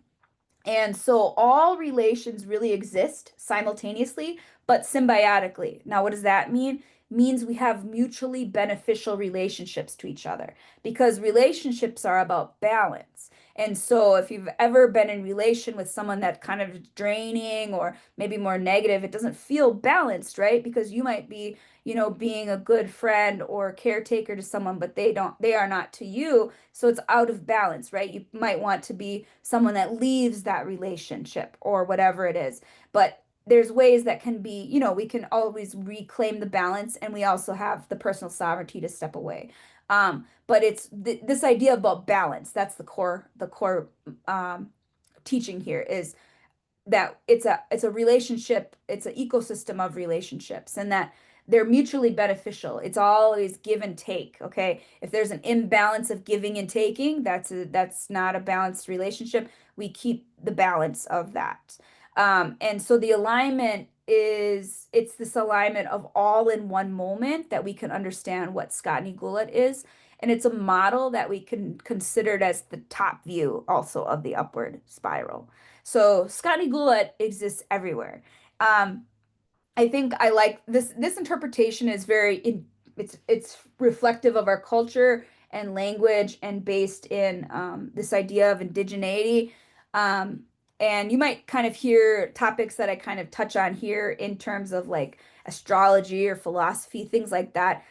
and so all relations really exist simultaneously, but symbiotically. Now, what does that mean? Means we have mutually beneficial relationships to each other because relationships are about balance. And so if you've ever been in relation with someone that kind of draining or maybe more negative, it doesn't feel balanced, right? Because you might be, being a good friend or caretaker to someone, but they are not to you. So it's out of balance, right? You might want to be someone that leaves that relationship or whatever it is. But there's ways that can be, we can always reclaim the balance and we also have the personal sovereignty to step away. But it's this idea about balance. That's the core teaching here is that it's a relationship, it's an ecosystem of relationships, and that they're mutually beneficial. It's always give and take, okay? If there's an imbalance of giving and taking, that's not a balanced relationship. We keep the balance of that. And so the alignment is it's this alignment of all in one moment that we can understand what Skaa'nikú is. And it's a model that we can consider it as the top view also of the upward spiral. So Skaa'nikú exists everywhere. Um, I think I like this interpretation is it's reflective of our culture and language and based in this idea of indigeneity. Um, and you might kind of hear topics that I kind of touch on here in terms of like astrology or philosophy, things like that.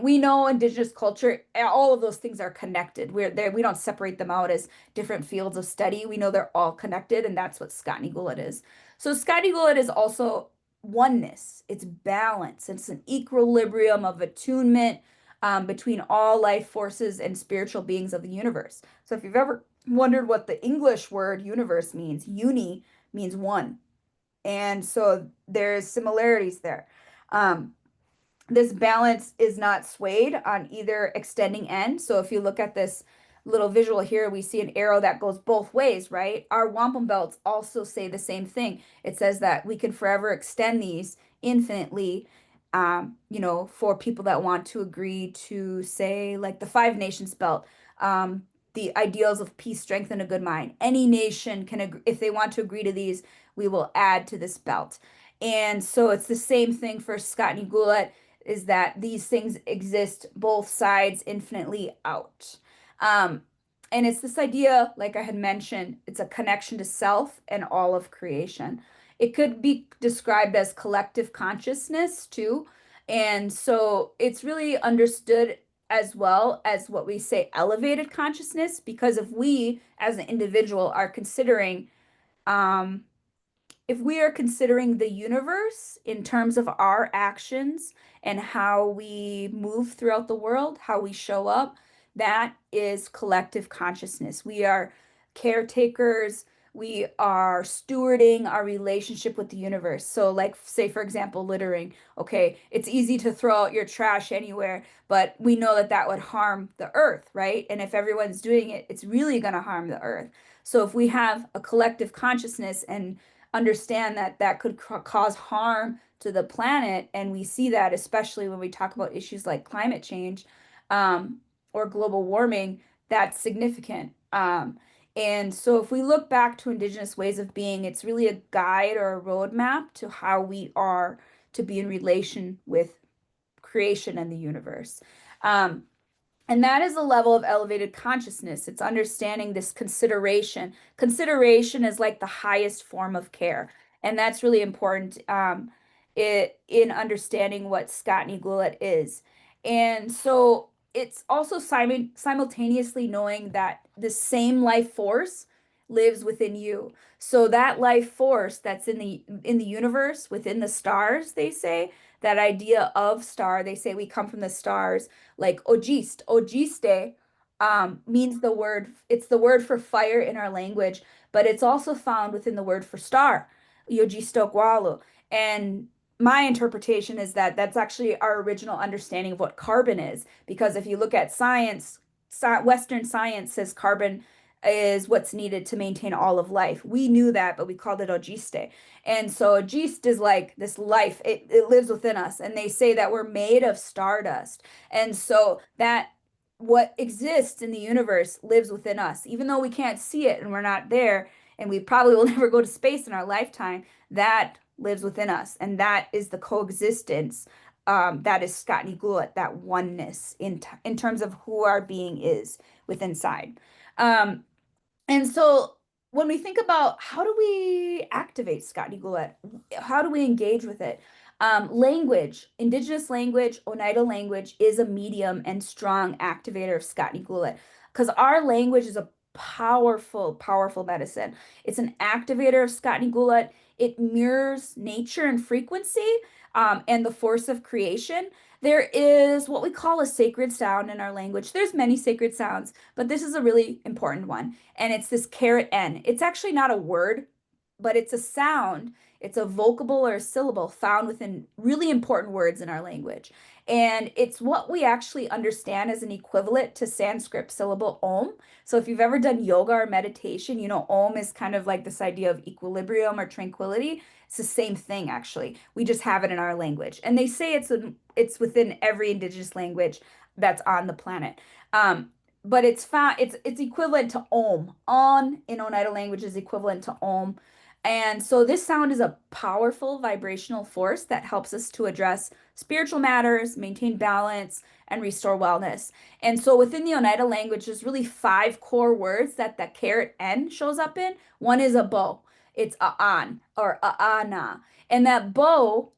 We know indigenous culture, all of those things are connected. We're there, we don't separate them out as different fields of study. We know they're all connected, and that's what Skaa'nikú is. So Skaa'nikú is also oneness, it's balance, it's an equilibrium of attunement between all life forces and spiritual beings of the universe. So if you've ever wondered what the English word universe means, uni means one. And so there's similarities there. Um, this balance is not swayed on either extending end. So if you look at this little visual here, we see an arrow that goes both ways, right? Our wampum belts also say the same thing. It says that we can forever extend these infinitely, for people that want to agree to, say, like the Five Nations belt, the ideals of peace, strength, and a good mind. Any nation can agree, if they want to agree to these, we will add to this belt. And so it's the same thing for Skaa'nikú is that these things exist both sides infinitely out. Um, and it's this idea, like I had mentioned, it's a connection to self and all of creation. It could be described as collective consciousness too. And so it's really understood as well as what we say elevated consciousness, because if we as an individual are considering um, if we are considering the universe in terms of our actions and how we move throughout the world, how we show up, that is collective consciousness. We are caretakers. We are stewarding our relationship with the universe. So, like, say, for example, littering. Okay, it's easy to throw out your trash anywhere, but we know that that would harm the earth, right? And if everyone's doing it, it's really going to harm the earth. So, if we have a collective consciousness and understand that that could cause harm to the planet, and we see that especially when we talk about issues like climate change, um, or global warming, that's significant. And so if we look back to Indigenous ways of being, it's really a guide or a roadmap to how we are to be in relation with creation and the universe. Um, and that is a level of elevated consciousness. It's understanding this consideration. Consideration is like the highest form of care. And that's really important, in understanding what Skaa'nikú is. And so it's also simultaneously knowing that the same life force lives within you. So that life force that's in the universe, within the stars, they say, that idea of star, they say we come from the stars, like ogiste, means it's the word for fire in our language, but it's also found within the word for star, yogistokwalu. And my interpretation is that that's actually our original understanding of what carbon is, because if you look at science, Western science says carbon is what's needed to maintain all of life. We knew that, but we called it ogiste. And so gist is like this life, it lives within us. And they say that we're made of stardust. And so that what exists in the universe lives within us, even though we can't see it and we're not there, and we probably will never go to space in our lifetime, that lives within us. And that is the coexistence. That is Skaa'nikú, that oneness in terms of who our being is within inside. Um, and so when we think about how do we activate Skaa'nikú, how do we engage with it? Language, Indigenous language, Oneida language is a medium and strong activator of Skaa'nikú because our language is a powerful, powerful medicine. It's an activator of Skaa'nikú. It mirrors nature and frequency, and the force of creation. There is what we call a sacred sound in our language. There's many sacred sounds, but this is a really important one. And it's this caret N. It's actually not a word, but it's a sound. It's a vocable or a syllable found within really important words in our language. And it's what we actually understand as an equivalent to Sanskrit syllable Om. So if you've ever done yoga or meditation, you know, Om is kind of like this idea of equilibrium or tranquility. It's the same thing, actually. We just have it in our language. And they say it's within every indigenous language that's on the planet. Um, but it's found it's equivalent to Om. On in Oneida language is equivalent to Om. And so this sound is a powerful vibrational force that helps us to address spiritual matters, maintain balance, and restore wellness. And so within the Oneida language, there's really five core words that the caret N shows up in. One is a bow. It's aan or aana. And that bow,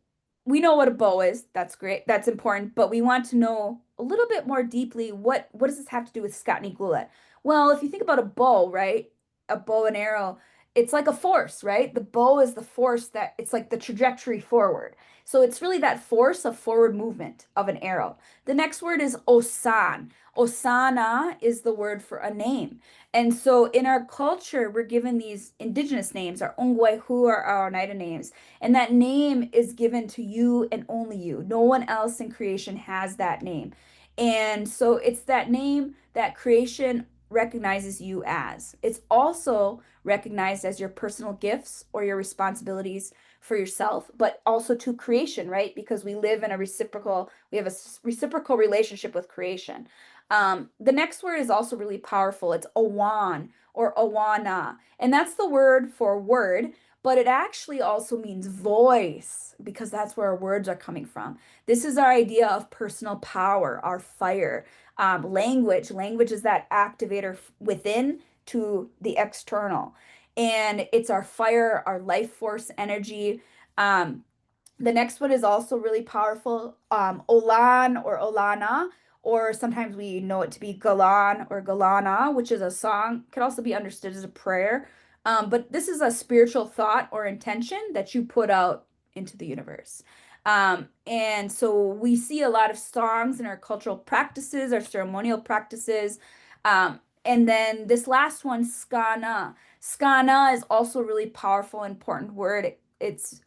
we know what a bow is. That's great. That's important. But we want to know a little bit more deeply what does this have to do with Skaa'nikú? Well, if you think about a bow, right? A bow and arrow, it's like a force, right? The bow is the force that it's like the trajectory forward. So it's really that force of forward movement of an arrow. The next word is osan. Osana is the word for a name. And so in our culture, we're given these indigenous names, our Ongwe, who are our Oneida names. And that name is given to you and only you. No one else in creation has that name. And so it's that name that creation recognizes you as. It's also recognized as your personal gifts or your responsibilities for yourself, but also to creation, right? Because we have a reciprocal relationship with creation. The next word is also really powerful. It's awan or awana, and that's the word for word, but it actually also means voice because that's where our words are coming from. This is our idea of personal power, our fire. Language is that activator within to the external. And it's our fire, our life force energy. Um, the next one is also really powerful. Olan or Olana, or sometimes we know it to be Galan or Galana, which is a song, could also be understood as a prayer. But this is a spiritual thought or intention that you put out into the universe. And so we see a lot of songs in our cultural practices, our ceremonial practices. And then this last one, skana. Skana is also a really powerful, important word. It's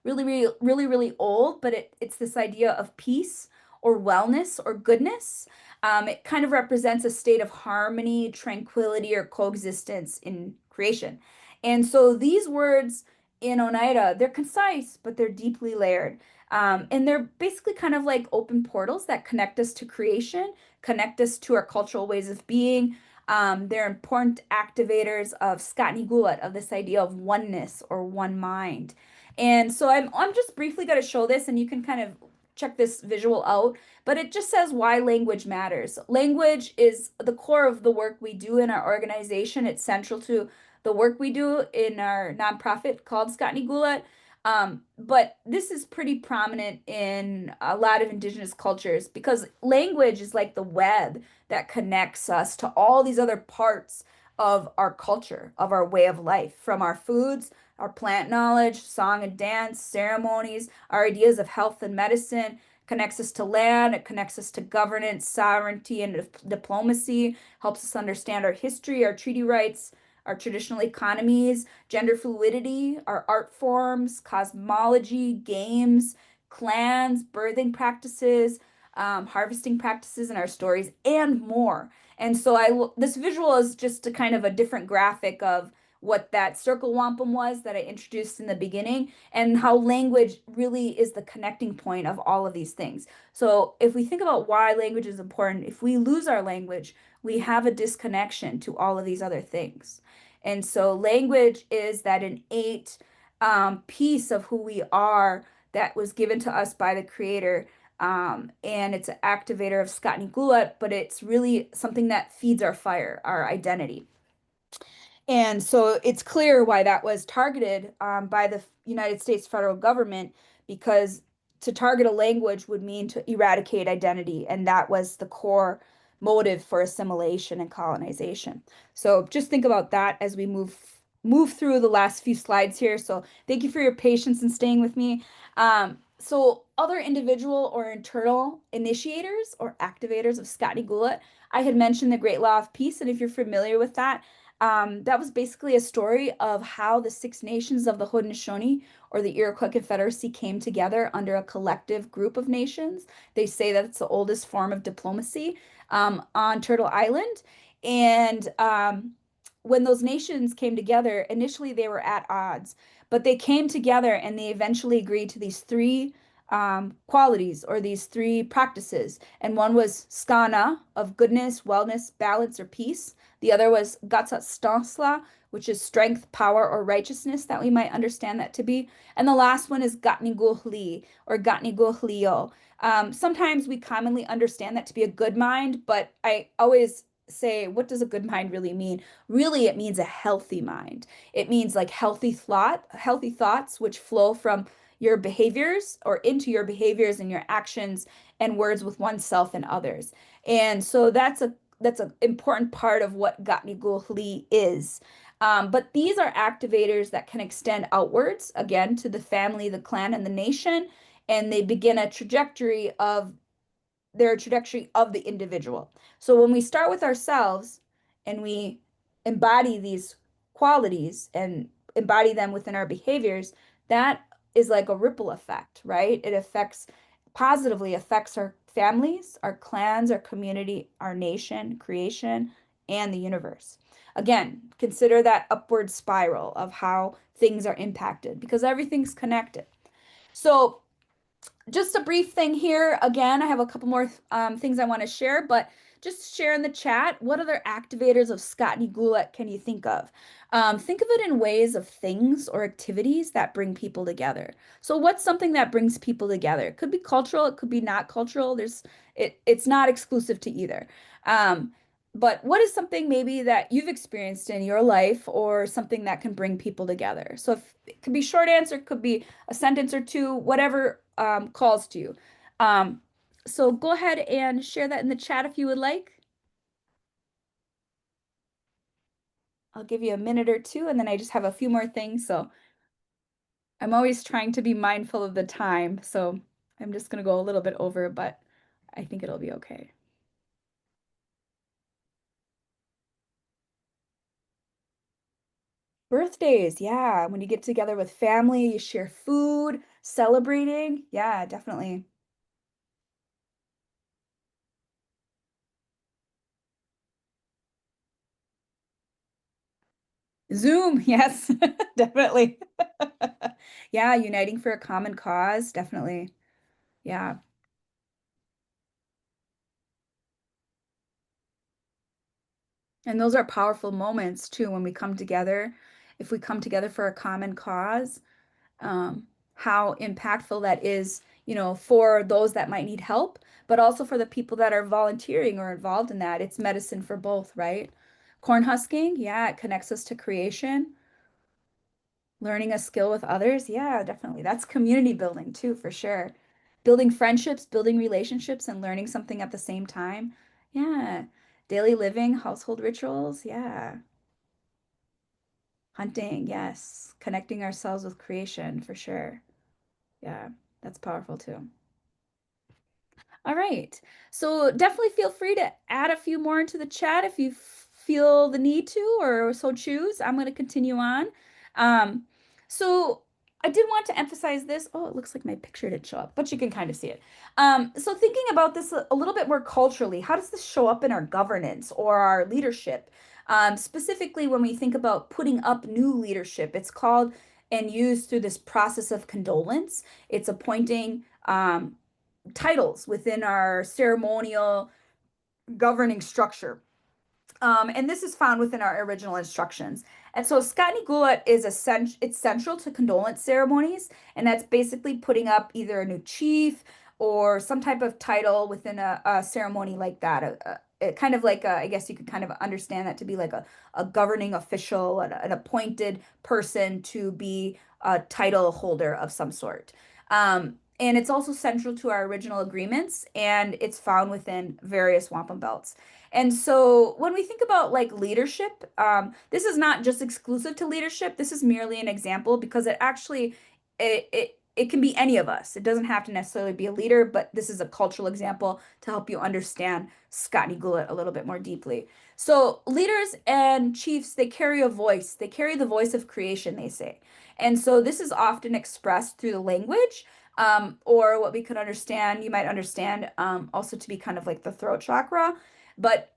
really old, but it's this idea of peace or wellness or goodness. It kind of represents a state of harmony, tranquility, or coexistence in creation. And so these words in Oneida, they're concise, but they're deeply layered. And they're basically kind of like open portals that connect us to creation, connect us to our cultural ways of being. They're important activators of Skaa'nikú, of this idea of oneness or one mind. And so I'm just briefly going to show this, and you can kind of check this visual out, but it just says why language matters. Language is the core of the work we do in our organization. It's central to the work we do in our nonprofit called Skaa'nikú. But this is pretty prominent in a lot of indigenous cultures because language is like the web that connects us to all these other parts of our culture, of our way of life, from our foods, our plant knowledge, song and dance, ceremonies, our ideas of health and medicine, connects us to land, it connects us to governance, sovereignty, and diplomacy, helps us understand our history, our treaty rights, our traditional economies, gender fluidity, our art forms, cosmology, games, clans, birthing practices, harvesting practices, and our stories, and more. And so this visual is just a kind of a different graphic of what that circle wampum was that I introduced in the beginning, and how language really is the connecting point of all of these things. So if we think about why language is important, if we lose our language, we have a disconnection to all of these other things. And so language is that innate piece of who we are that was given to us by the creator. And it's an activator of Skaa'nikú, but it's really something that feeds our fire, our identity. And so it's clear why that was targeted by the United States federal government, because to target a language would mean to eradicate identity. And that was the core motive for assimilation and colonization. So just think about that as we move through the last few slides here. So thank you for your patience and staying with me. So other individual or internal initiators or activators of Skaa'nikú, I had mentioned the Great Law of Peace. And if you're familiar with that, that was basically a story of how the Six Nations of the Haudenosaunee or the Iroquois Confederacy came together under a collective group of nations. They say that it's the oldest form of diplomacy on Turtle Island. And when those nations came together, initially they were at odds, but they came together and they eventually agreed to these three qualities or these three practices. And one was skana of goodness, wellness, balance, or peace. The other was gatsastansla, which is strength, power, or righteousness, that we might understand that to be. And the last one is gatniguhli or gatniguhlio. Sometimes we commonly understand that to be a good mind, but I always say, what does a good mind really mean? Really, it means a healthy mind. It means like healthy thoughts, which flow from your behaviors or into your behaviors and your actions and words with oneself and others. And so that's an important part of what Gatniguhli is. But these are activators that can extend outwards, again, to the family, the clan, and the nation, and they begin a trajectory of their trajectory of the individual. So when we start with ourselves and we embody these qualities and embody them within our behaviors, that is like a ripple effect, right? It affects positively affects our families, our clans, our community, our nation, creation, and the universe. Again, consider that upward spiral of how things are impacted because everything's connected. So just a brief thing here. Again, I have a couple more things I want to share, but just share in the chat. What other activators of Skaa'nikú can you think of? Think of it in ways of things or activities that bring people together. So what's something that brings people together? It could be cultural, it could be not cultural. It's not exclusive to either. But what is something maybe that you've experienced in your life or something that can bring people together? So if, it could be short answer, it could be a sentence or two, whatever calls to you. So go ahead and share that in the chat if you would like. I'll give you a minute or two, and then I just have a few more things. So I'm always trying to be mindful of the time. So I'm just going to go a little bit over, but I think it'll be okay. Birthdays, yeah. When you get together with family, you share food, celebrating. Yeah, definitely. Zoom, yes, definitely. Yeah, uniting for a common cause, definitely. Yeah. And those are powerful moments too when we come together. If we come together for a common cause, how impactful that is, for those that might need help, but also for the people that are volunteering or involved in that. It's medicine for both, right? Corn husking, yeah, it connects us to creation. Learning a skill with others, yeah, definitely. That's community building too, for sure. Building friendships, building relationships, and learning something at the same time. Yeah. Daily living, household rituals, yeah. Hunting, yes. Connecting ourselves with creation, for sure. Yeah, that's powerful too. All right. So definitely feel free to add a few more into the chat if you feel the need to or so choose. I'm going to continue on. Um, so I did want to emphasize this. Oh, it looks like my picture didn't show up, but you can kind of see it. So thinking about this a little bit more culturally, how does this show up in our governance or our leadership? Specifically, when we think about putting up new leadership, it's called and used through this process of condolence. It's appointing titles within our ceremonial governing structure. And this is found within our original instructions. And so Skaa'nikú is it's central to condolence ceremonies, and that's basically putting up either a new chief or some type of title within a ceremony like that. Kind of like I guess you could kind of understand that to be like a governing official, an appointed person to be a title holder of some sort. And it's also central to our original agreements, and it's found within various wampum belts. And so when we think about like leadership, this is not just exclusive to leadership. This is merely an example because it actually it can be any of us. It doesn't have to necessarily be a leader, but this is a cultural example to help you understand Scotty Gulet a little bit more deeply. So leaders and chiefs, they carry a voice. They carry the voice of creation, they say. And so this is often expressed through the language, or what we could understand, you might understand also to be kind of like the throat chakra. But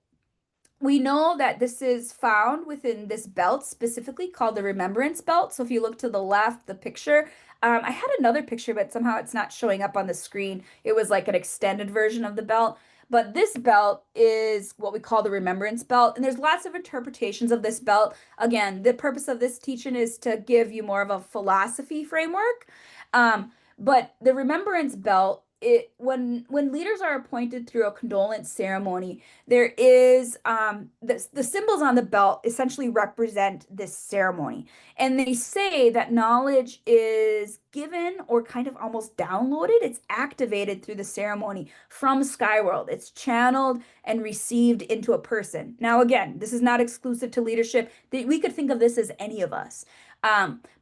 we know that this is found within this belt specifically called the remembrance belt. So if you look to the left, the picture, I had another picture, but somehow it's not showing up on the screen. It was like an extended version of the belt. But this belt is what we call the remembrance belt. And there's lots of interpretations of this belt. Again, the purpose of this teaching is to give you more of a philosophy framework. But the remembrance belt, it when leaders are appointed through a condolence ceremony, there is the symbols on the belt essentially represent this ceremony. And they say that knowledge is given or kind of almost downloaded. It's activated through the ceremony from Skyworld. It's channeled and received into a person. Now, again, this is not exclusive to leadership. We could think of this as any of us.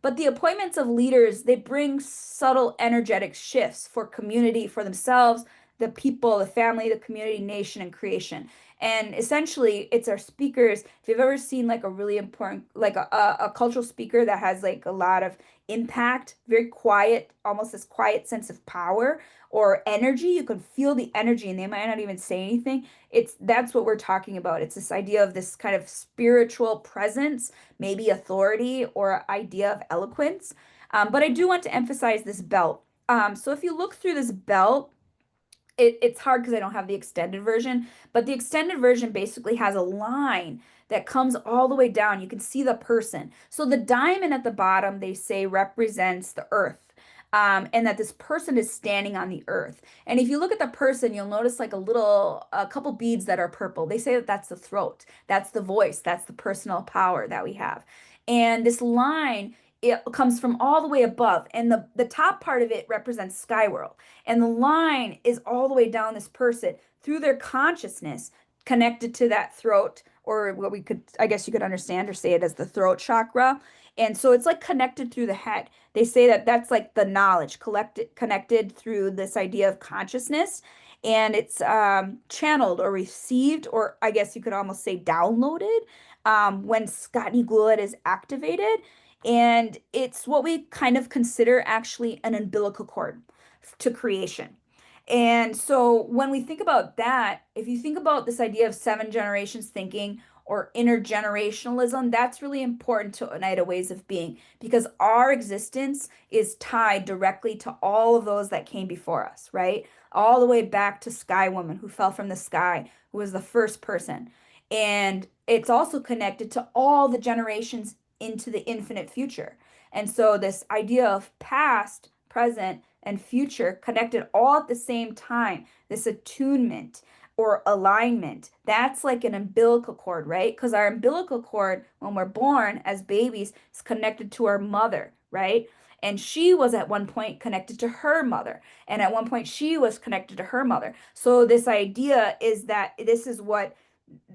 But the appointments of leaders, they bring subtle energetic shifts for community, for themselves, the people, the family, the community, nation, and creation. And essentially, it's our speakers. If you've ever seen like a really important, like a cultural speaker that has like a lot of impact, very quiet, almost this quiet sense of power or energy, you can feel the energy and they might not even say anything. That's what we're talking about. It's this idea of this kind of spiritual presence, maybe authority or idea of eloquence. But I do want to emphasize this belt. So if you look through this belt, it's hard because I don't have the extended version, but the extended version basically has a line that comes all the way down. You can see the person. So the diamond at the bottom, they say, represents the earth. And that this person is standing on the earth. And if you look at the person, you'll notice like a couple beads that are purple. They say that that's the throat, that's the voice, that's the personal power that we have. And this line, it comes from all the way above, and the top part of it represents Skyworld. And the line is all the way down this person through their consciousness connected to that throat, or what we could, I guess you could understand or say it as the throat chakra. And so it's like connected through the head. They say that that's like the knowledge collected, connected through this idea of consciousness. and it's channeled or received, or I guess you could almost say downloaded, when Skaa'nikú is activated. And it's what we kind of consider actually an umbilical cord to creation. And so when we think about that, if you think about this idea of seven generations thinking or intergenerationalism, that's really important to Oneida ways of being, because our existence is tied directly to all of those that came before us, right? All the way back to Sky Woman, who fell from the sky, who was the first person. And it's also connected to all the generations into the infinite future. And so this idea of past, present, and future connected all at the same time, this attunement or alignment, that's like an umbilical cord, right? Because our umbilical cord, when we're born as babies, is connected to our mother, right? And she was at one point connected to her mother. And at one point, she was connected to her mother. So, this idea is that this is what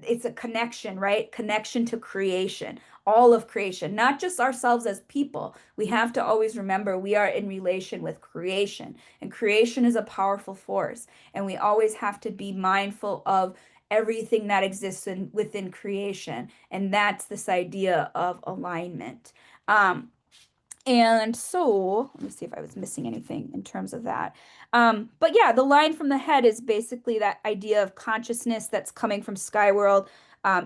it's a connection, right? Connection to creation, all of creation, not just ourselves as people. We have to always remember we are in relation with creation, and creation is a powerful force. And we always have to be mindful of everything that exists within creation. And that's this idea of alignment. Um, and so, let me see if I was missing anything in terms of that. But yeah, the line from the head is basically that idea of consciousness that's coming from sky world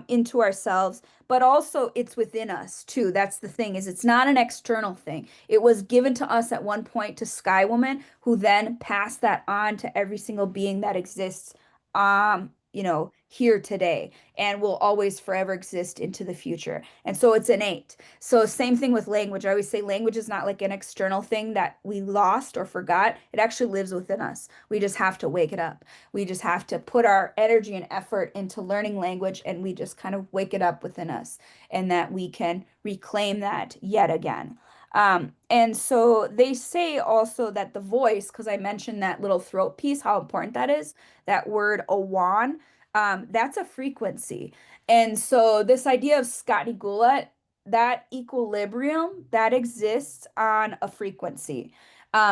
into ourselves, but also it's within us too. That's the thing, is it's not an external thing. It was given to us at one point to Sky Woman, who then passed that on to every single being that exists, here today and will always forever exist into the future. And so it's innate. So same thing with language. I always say language is not like an external thing that we lost or forgot. It actually lives within us. We just have to wake it up. We just have to put our energy and effort into learning language, and we just kind of wake it up within us, and that we can reclaim that yet again. And so they say also that the voice, because I mentioned that little throat piece, how important that is, that word awan, that's a frequency. And so this idea of Skaa'nikú, that equilibrium that exists on a frequency.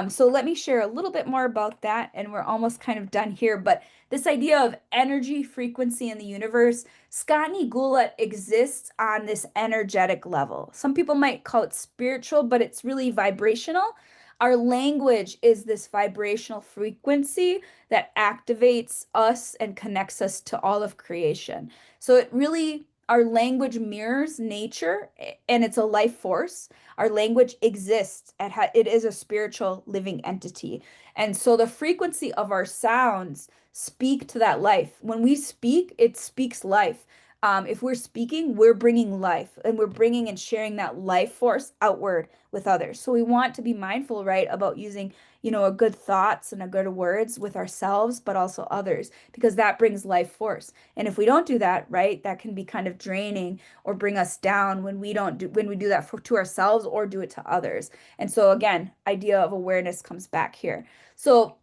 So let me share a little bit more about that, and we're almost kind of done here. But this idea of energy frequency in the universe, Skaa'nikú exists on this energetic level. Some people might call it spiritual, but it's really vibrational. Our language is this vibrational frequency that activates us and connects us to all of creation. So it really, our language mirrors nature, and it's a life force. Our language exists. It is a spiritual living entity. And so the frequency of our sounds speak to that life. When we speak, it speaks life. If we're speaking, we're bringing life, and we're bringing and sharing that life force outward with others. So we want to be mindful, right, about using, a good thoughts and a good words with ourselves, but also others, because that brings life force. And if we don't do that, right, that can be kind of draining or bring us down when we do that to ourselves or do it to others. And so again, idea of awareness comes back here. So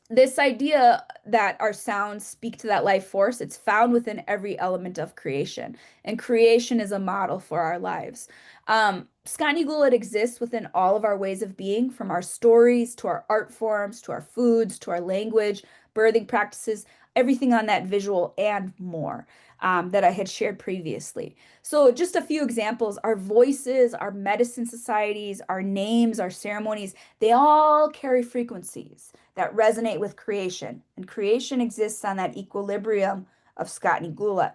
this idea that our sounds speak to that life force, it's found within every element of creation, and creation is a model for our lives. Skaa'nikú, it exists within all of our ways of being, from our stories to our art forms to our foods to our language, birthing practices, everything on that visual and more, that I had shared previously. So just a few examples: our voices, our medicine societies, our names, our ceremonies, they all carry frequencies that resonate with creation. And creation exists on that equilibrium of Skaa'nikú.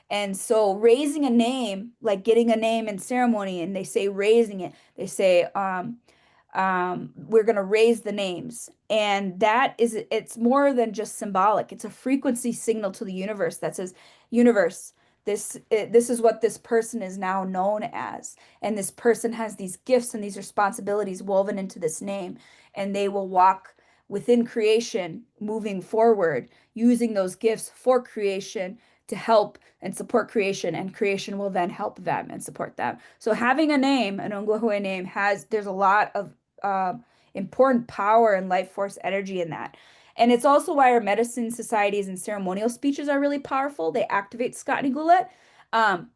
And so raising a name, like getting a name in ceremony, and they say raising it, they say, we're going to raise the names. And it's more than just symbolic. It's a frequency signal to the universe that says, universe, this is what this person is now known as. And this person has these gifts and these responsibilities woven into this name. And they will walk within creation, moving forward, using those gifts for creation to help and support creation, and creation will then help them and support them. So having a name, an Ongwahue name, there's a lot of uh, important power and life force energy in that. And it's also why our medicine societies and ceremonial speeches are really powerful. They activate Skaa'nikú. Um,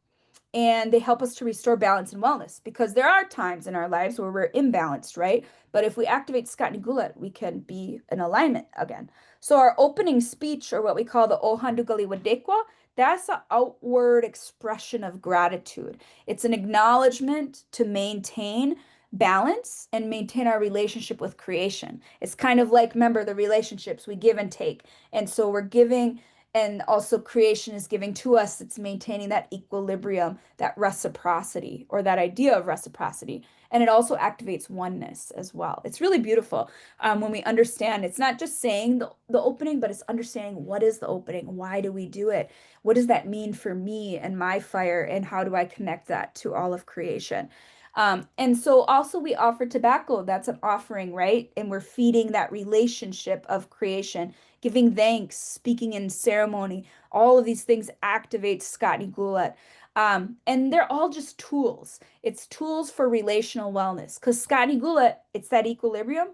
and they help us to restore balance and wellness because there are times in our lives where we're imbalanced, right? But if we activate Skaa'nikú, we can be in alignment again. So our opening speech, or what we call the Ohandugali Wadekwa, that's an outward expression of gratitude. It's an acknowledgement to maintain balance and maintain our relationship with creation. It's kind of like, remember, the relationships we give and take. And so we're giving, and also creation is giving to us. It's maintaining that equilibrium, that reciprocity, or that idea of reciprocity. And it also activates oneness as well. It's really beautiful when we understand it's not just saying the opening, but it's understanding what is the opening? Why do we do it? What does that mean for me and my fire? And how do I connect that to all of creation? And so also we offer tobacco. That's an offering, right? And we're feeding that relationship of creation, giving thanks, speaking in ceremony. All of these things activate Skaa'nikú. And they're all just tools. It's tools for relational wellness because Skaa'nikú, it's that equilibrium.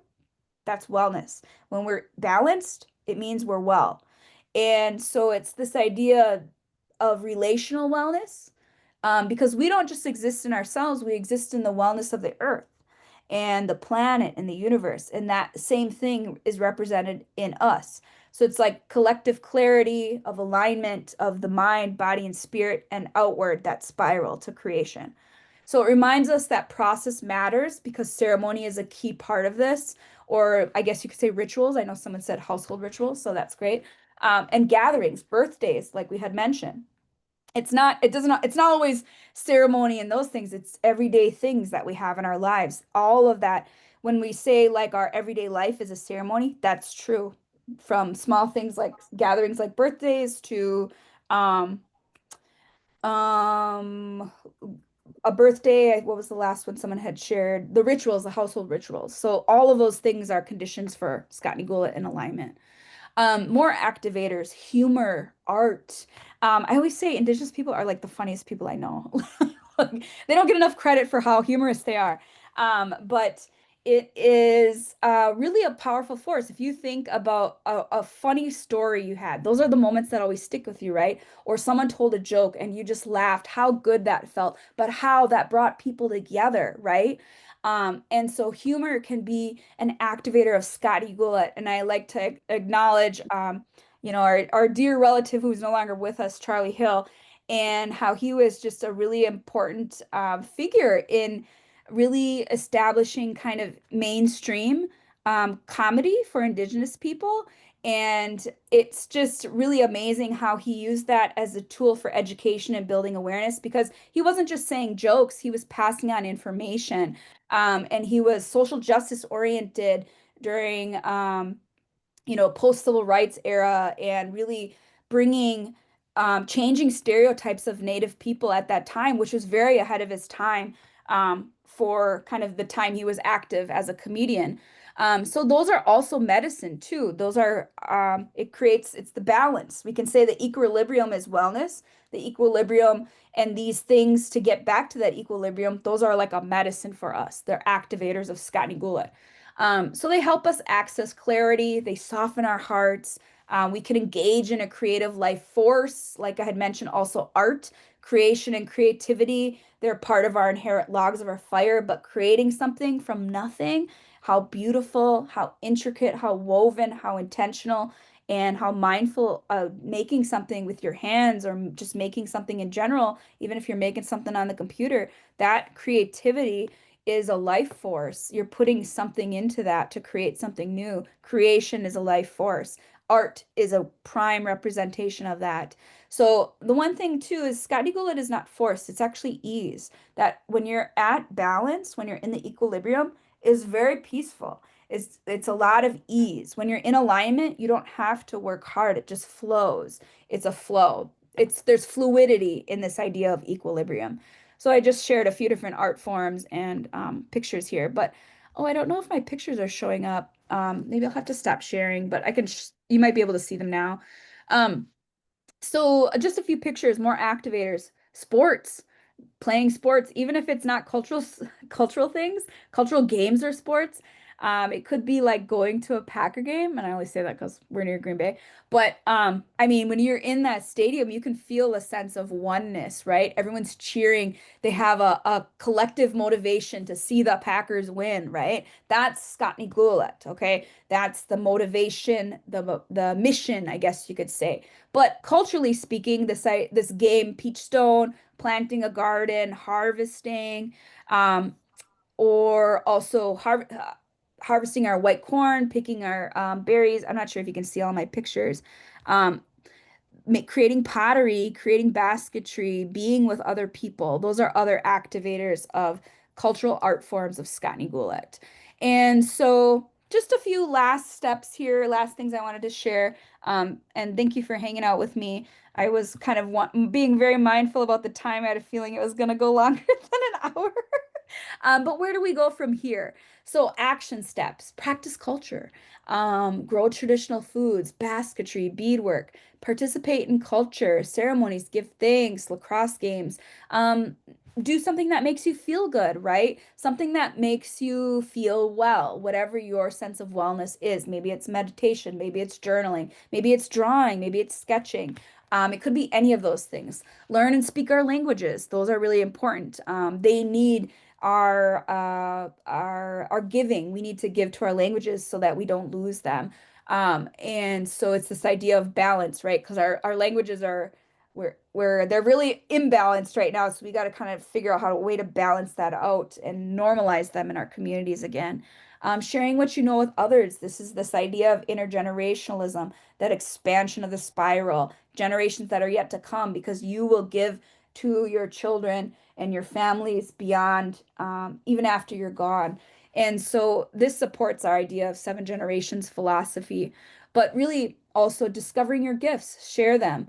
That's wellness. When we're balanced, it means we're well. And so it's this idea of relational wellness, because we don't just exist in ourselves, we exist in the wellness of the earth and the planet and the universe. And that same thing is represented in us. So it's like collective clarity of alignment of the mind, body, and spirit, and outward, that spiral to creation. So it reminds us that process matters because ceremony is a key part of this, or I guess you could say rituals. I know someone said household rituals, so that's great. And gatherings, birthdays, like we had mentioned. It's not always ceremony and those things. It's everyday things that we have in our lives. All of that, when we say like our everyday life is a ceremony, that's true. From small things like gatherings like birthdays to um um a birthday, what was the last one someone had shared? The rituals, the household rituals. So all of those things are conditions for Skaa'nikú in alignment. More activators, humor, art. I always say Indigenous people are like the funniest people I know. Like, they don't get enough credit for how humorous they are. But it is really a powerful force. If you think about a funny story you had, those are the moments that always stick with you, right? Or someone told a joke and you just laughed, how good that felt, but how that brought people together, right? And so humor can be an activator of Skaa'nikú. And I like to acknowledge, our dear relative who's no longer with us, Charlie Hill, and how he was just a really important figure in really establishing kind of mainstream comedy for Indigenous people. And it's just really amazing how he used that as a tool for education and building awareness because he wasn't just saying jokes, he was passing on information. And he was social justice oriented during post-civil rights era and really bringing changing stereotypes of Native people at that time, which was very ahead of his time for kind of the time he was active as a comedian. So those are also medicine too. Those are it's the balance. We can say the equilibrium is wellness, the equilibrium and these things to get back to that equilibrium, those are like a medicine for us. They're activators of Skaa'nikú. So they help us access clarity, they soften our hearts. We can engage in a creative life force, like I had mentioned, also art, creation, and creativity. They're part of our inherent logs of our fire, but creating something from nothing, how beautiful, how intricate, how woven, how intentional, and how mindful of making something with your hands or just making something in general, even if you're making something on the computer, that creativity is a life force. You're putting something into that to create something new. Creation is a life force. Art is a prime representation of that. So the one thing too is Skaa'nikú is not force, it's actually ease. That when you're at balance, when you're in the equilibrium, is very peaceful. It's a lot of ease. When you're in alignment, you don't have to work hard. It just flows. It's a flow. There's fluidity in this idea of equilibrium. So I just shared a few different art forms and pictures here, but oh, I don't know if my pictures are showing up. Maybe I'll have to stop sharing, but you might be able to see them now. Um, so just a few pictures, more activators, sports, playing sports, even if it's not cultural things, cultural games or sports. It could be like going to a Packer game, and I only say that because we're near Green Bay. But I mean, when you're in that stadium, you can feel a sense of oneness, right? Everyone's cheering. They have a collective motivation to see the Packers win, right? That's Skaa'nikú, okay? That's the motivation, the mission, I guess you could say. But culturally speaking, this game, Peachstone, planting a garden, harvesting, um, or also harvesting our white corn, picking our berries. I'm not sure if you can see all my pictures. Um, Creating pottery, creating basketry, being with other people. Those are other activators of cultural art forms of Skaa'nikú. And so just a few last steps here, last things I wanted to share. And thank you for hanging out with me. I was kind of being very mindful about the time. I had a feeling it was going to go longer than an hour. But where do we go from here? So, action steps, practice culture, grow traditional foods, basketry, beadwork, participate in culture, ceremonies, give thanks, lacrosse games. Do something that makes you feel good, right? Something that makes you feel well, whatever your sense of wellness is. Maybe it's meditation, maybe it's journaling, maybe it's drawing, maybe it's sketching. It could be any of those things. Learn and speak our languages. Those are really important. They need our giving. We need to give to our languages so that we don't lose them. And so it's this idea of balance, right? Because our languages are where they're really imbalanced right now. So we got to kind of figure out how to way to balance that out and normalize them in our communities again. Sharing what you know with others. This is this idea of intergenerationalism, that expansion of the spiral, generations that are yet to come, because you will give to your children and your families beyond, even after you're gone. And so this supports our idea of seven generations philosophy, but really also discovering your gifts, share them.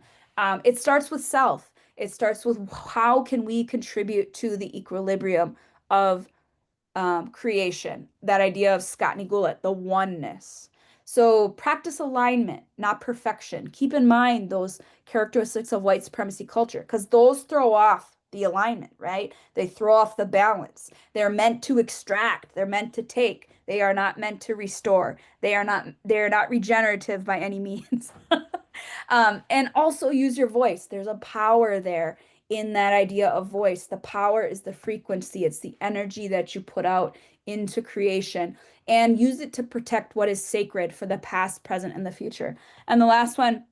It starts with self. It starts with how can we contribute to the equilibrium of creation, that idea of Skaa'nikú, the oneness. So practice alignment, not perfection. Keep in mind those characteristics of white supremacy culture, because those throw off the alignment, right? They throw off the balance. They're meant to extract, they're meant to take. They are not meant to restore. They're not regenerative by any means. And also use your voice. There's a power there in that idea of voice. The power is the frequency, it's the energy that you put out into creation, and use it to protect what is sacred for the past, present, and the future. And the last one,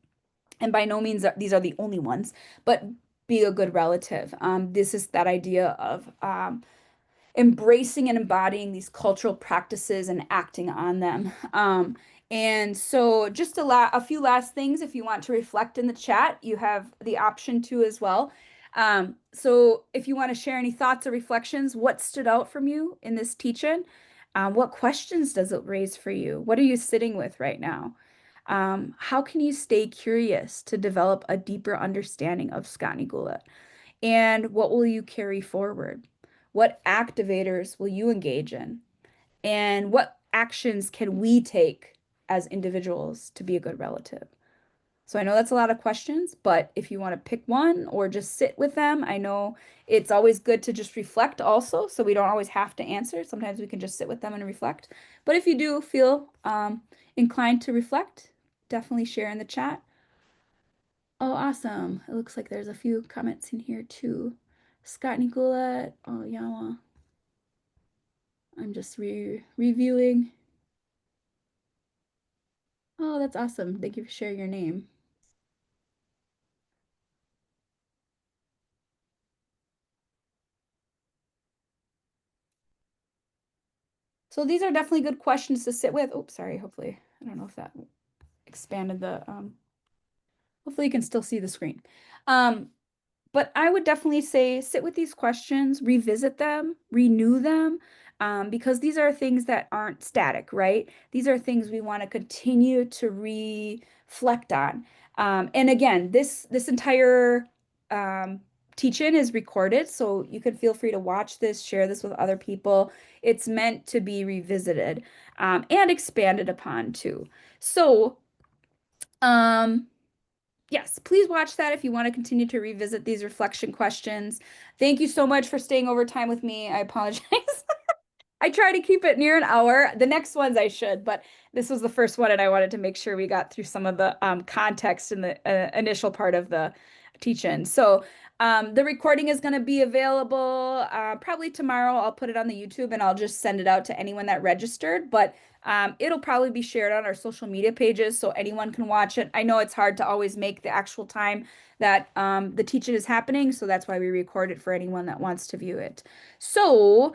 and by no means these are the only ones, but be a good relative. This is that idea of embracing and embodying these cultural practices and acting on them. And so just a few last things, if you want to reflect in the chat, you have the option to as well. So if you want to share any thoughts or reflections, what stood out from you in this teaching? What questions does it raise for you? What are you sitting with right now? How can you stay curious to develop a deeper understanding of Skaa'nikú? And what will you carry forward? What activators will you engage in? And what actions can we take as individuals to be a good relative? So I know that's a lot of questions, but if you want to pick one or just sit with them, I know it's always good to just reflect also, so we don't always have to answer. Sometimes we can just sit with them and reflect. But if you do feel inclined to reflect, definitely share in the chat. Oh, awesome. It looks like there's a few comments in here too. Scott Nicolette. Oh, Yawa. I'm just reviewing. Oh, that's awesome. Thank you for sharing your name. So these are definitely good questions to sit with. Oh, sorry. Hopefully, I don't know if that expanded the, hopefully you can still see the screen. Um, But I would definitely say sit with these questions, revisit them, renew them, because these are things that aren't static, right? These are things we want to continue to reflect on. And again, this entire teach-in is recorded, so you can feel free to watch this, share this with other people. It's meant to be revisited and expanded upon too. So, um, yes, please watch that if you want to continue to revisit these reflection questions. Thank you so much for staying over time with me. I apologize. I try to keep it near an hour. The next ones I should, but this was the first one, and I wanted to make sure we got through some of the context in the initial part of the teach-in. So the recording is going to be available probably tomorrow. I'll put it on the YouTube and I'll just send it out to anyone that registered. But it'll probably be shared on our social media pages so anyone can watch it. I know it's hard to always make the actual time that the teach-in is happening, so that's why we record it for anyone that wants to view it. So,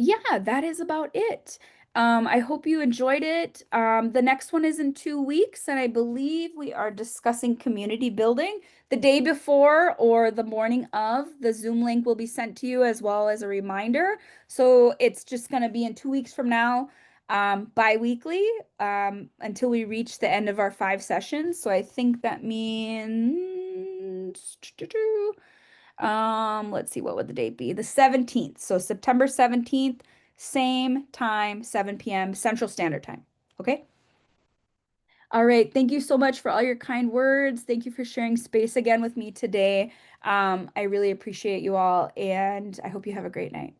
yeah, that is about it. I hope you enjoyed it. The next one is in 2 weeks, and I believe we are discussing community building. The day before or the morning of, the Zoom link will be sent to you as well as a reminder. So it's just going to be in 2 weeks from now, bi-weekly, until we reach the end of our 5 sessions. So I think that means let's see, what would the date be? The 17th. So September 17th, same time, 7 p.m. Central Standard Time. Okay. All right. Thank you so much for all your kind words. Thank you for sharing space again with me today. I really appreciate you all, and I hope you have a great night.